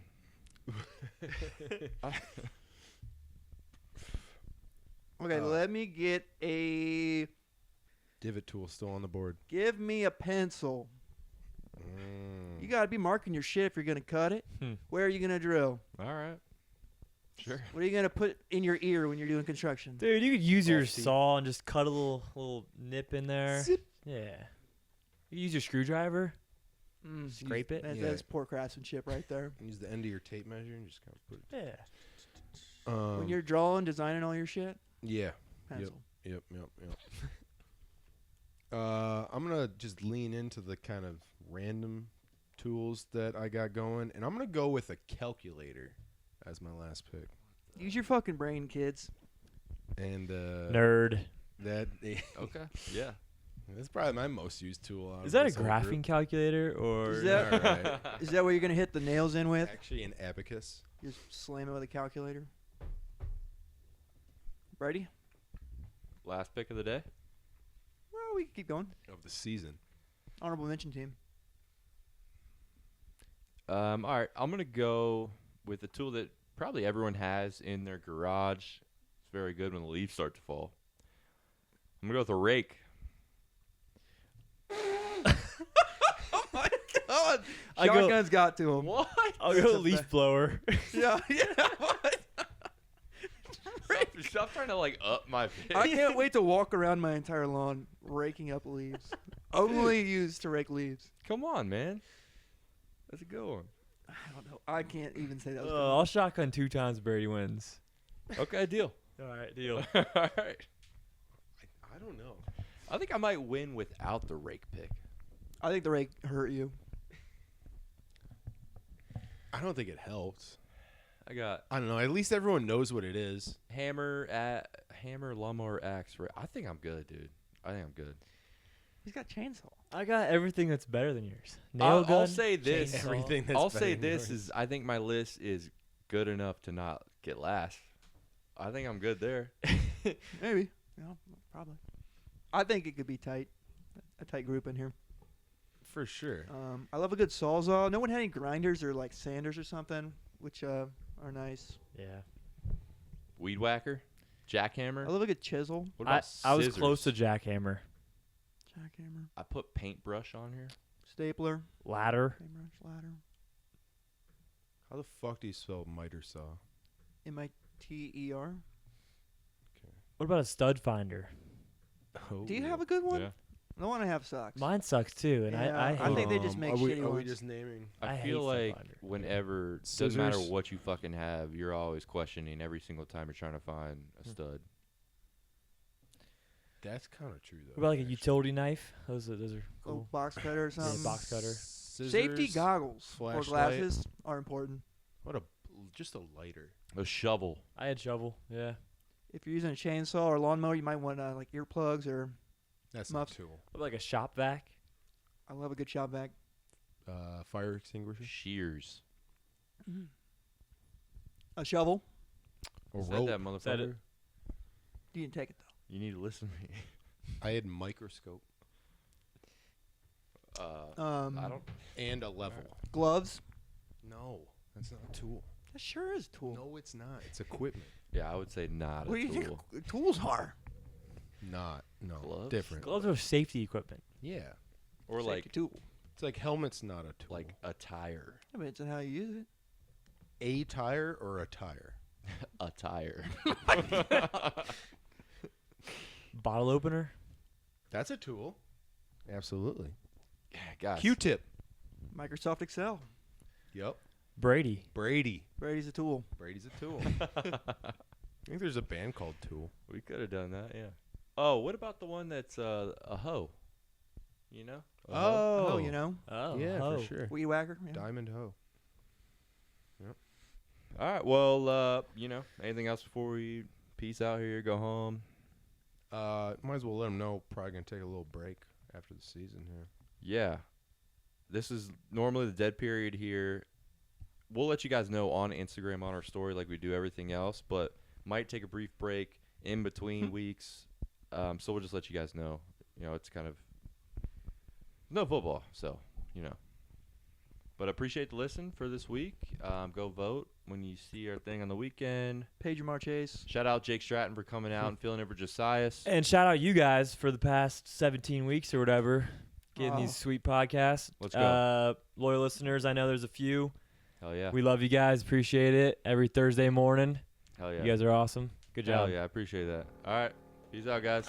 Okay, let me get a. Divot tool still on the board. Give me a pencil. You gotta be marking your shit if you're gonna cut it. Where are you gonna drill? All right. Sure. What are you gonna put in your ear when you're doing construction? Dude, you could use your False teeth. saw and just cut a little nip in there. Yeah. You use your screwdriver. Scrape it. That's, Yeah. that's poor craftsmanship right there. Use the end of your tape measure and just kind of put it. Yeah. When you're drawing, designing all your shit, Yeah. pencil. Yep. I'm gonna just lean into the kind of random tools that I got going, and I'm gonna go with a calculator as my last pick. Use your fucking brain, kids. And Nerd. that Okay. Yeah. that's probably my most used tool. Out Is of that a this whole graphing group. calculator or? Is that- All right. Is that what you're gonna hit the nails in with? Actually an abacus? Just slam it with a calculator. Brady? Last pick of the day. Well, we can keep going. Of the season. Honorable mention team. All right. I'm gonna go with a tool that probably everyone has in their garage. It's very good when the leaves start to fall. I'm going to go with a rake. Oh my God! I go- Shotgun's got to him. What? I'll go leaf blower. Yeah, yeah. What? Stop trying to, like, up my pick. I can't wait to walk around my entire lawn raking up leaves. Only used to rake leaves. Come on, man. That's a good one. I don't know. I can't even say that. Was I'll shotgun 2 times. Brady wins. Okay, deal. All right, deal. All right. I don't know. I think I might win without the rake pick. I think the rake hurt you. I don't think it helps. I got I don't know. At least everyone knows what it is. hammer, lawnmower, axe. I think I'm good, dude. I think I'm good. He's got chainsaw. I got everything that's better than yours. Nail I'll gun, say this. chainsaw. Everything that's I'll better say than this yours. is I think my list is good enough to not get last. I think I'm good there. Maybe. Yeah, probably. I think it could be tight. A tight group in here. For sure. I love a good sawzall. No one had any grinders or like sanders or something, which are nice. Yeah. Weed whacker, jackhammer. I love a good chisel. What about I was scissors? close to jackhammer. Jackhammer. I put paintbrush on here. Stapler. Ladder. Paintbrush. Ladder. How the fuck do you spell miter saw? MITER. What about a stud finder? Oh, Do you have a good one? Yeah. The one I have sucks. Mine sucks too, and Yeah, I I hate think they just make are we, shitty Are we ones. just naming? I I feel hate like Sunfinder. whenever doesn't matter Scissors. what you fucking have, you're always questioning every single time you're trying to find a stud. That's kind of true though. What about like a actually. utility knife? Those are Oh, cool. box cutter or something. box cutter. Safety Scissors, goggles or flashlight. glasses are important. What a just a lighter. A shovel. I had shovel. Yeah. If you're using a chainsaw or lawnmower, you might want like earplugs or. That's Muff. not a tool. What about like a shop vac? I love a good shop vac. Fire extinguisher. Shears. A shovel. A Said rope. that motherfucker. it. You didn't take it though. You need to listen to me. I had microscope I don't. and a level. Gloves. No, that's not a tool. That sure is a tool. No, it's not. It's equipment. Yeah, I would say not What do a you think tool. tools are? Not. No. Gloves? Different. Gloves are safety equipment. Yeah. Or Safety like tool. It's like helmet's not a tool. like a tire. I mean, it's how you use it. a tire or a tire. A tire. Bottle opener. That's a tool. Absolutely. Yeah, guys. Q-tip. Microsoft Excel. Yep. Brady. Brady. Brady's a tool. Brady's a tool. I think there's a band called Tool. We could have done that, yeah. Oh, what about the one that's a hoe? You know? A hoe? Oh, you know, Oh. yeah, ho. for sure. weed whacker. Yeah. Diamond hoe. All right. Well, anything else before we peace out here, go home? Might as well let them know. Probably gonna take a little break after the season here. Yeah. This is normally the dead period here. We'll let you guys know on Instagram on our story like we do everything else, but might take a brief break in between weeks. So we'll just let you guys know. It's kind of no football, so But appreciate the listen for this week. Go vote when you see our thing on the weekend. Pedro Marchese. Shout out Jake Stratton for coming out and filling in for Josias. And shout out you guys for the past 17 weeks or whatever, getting Oh. these sweet podcasts. Let's go. Loyal listeners, I know there's a few. Hell yeah. We love you guys. Appreciate it. Every Thursday morning. Hell yeah. You guys are awesome. Good Hell job. yeah. I appreciate that. All right. Peace out, guys.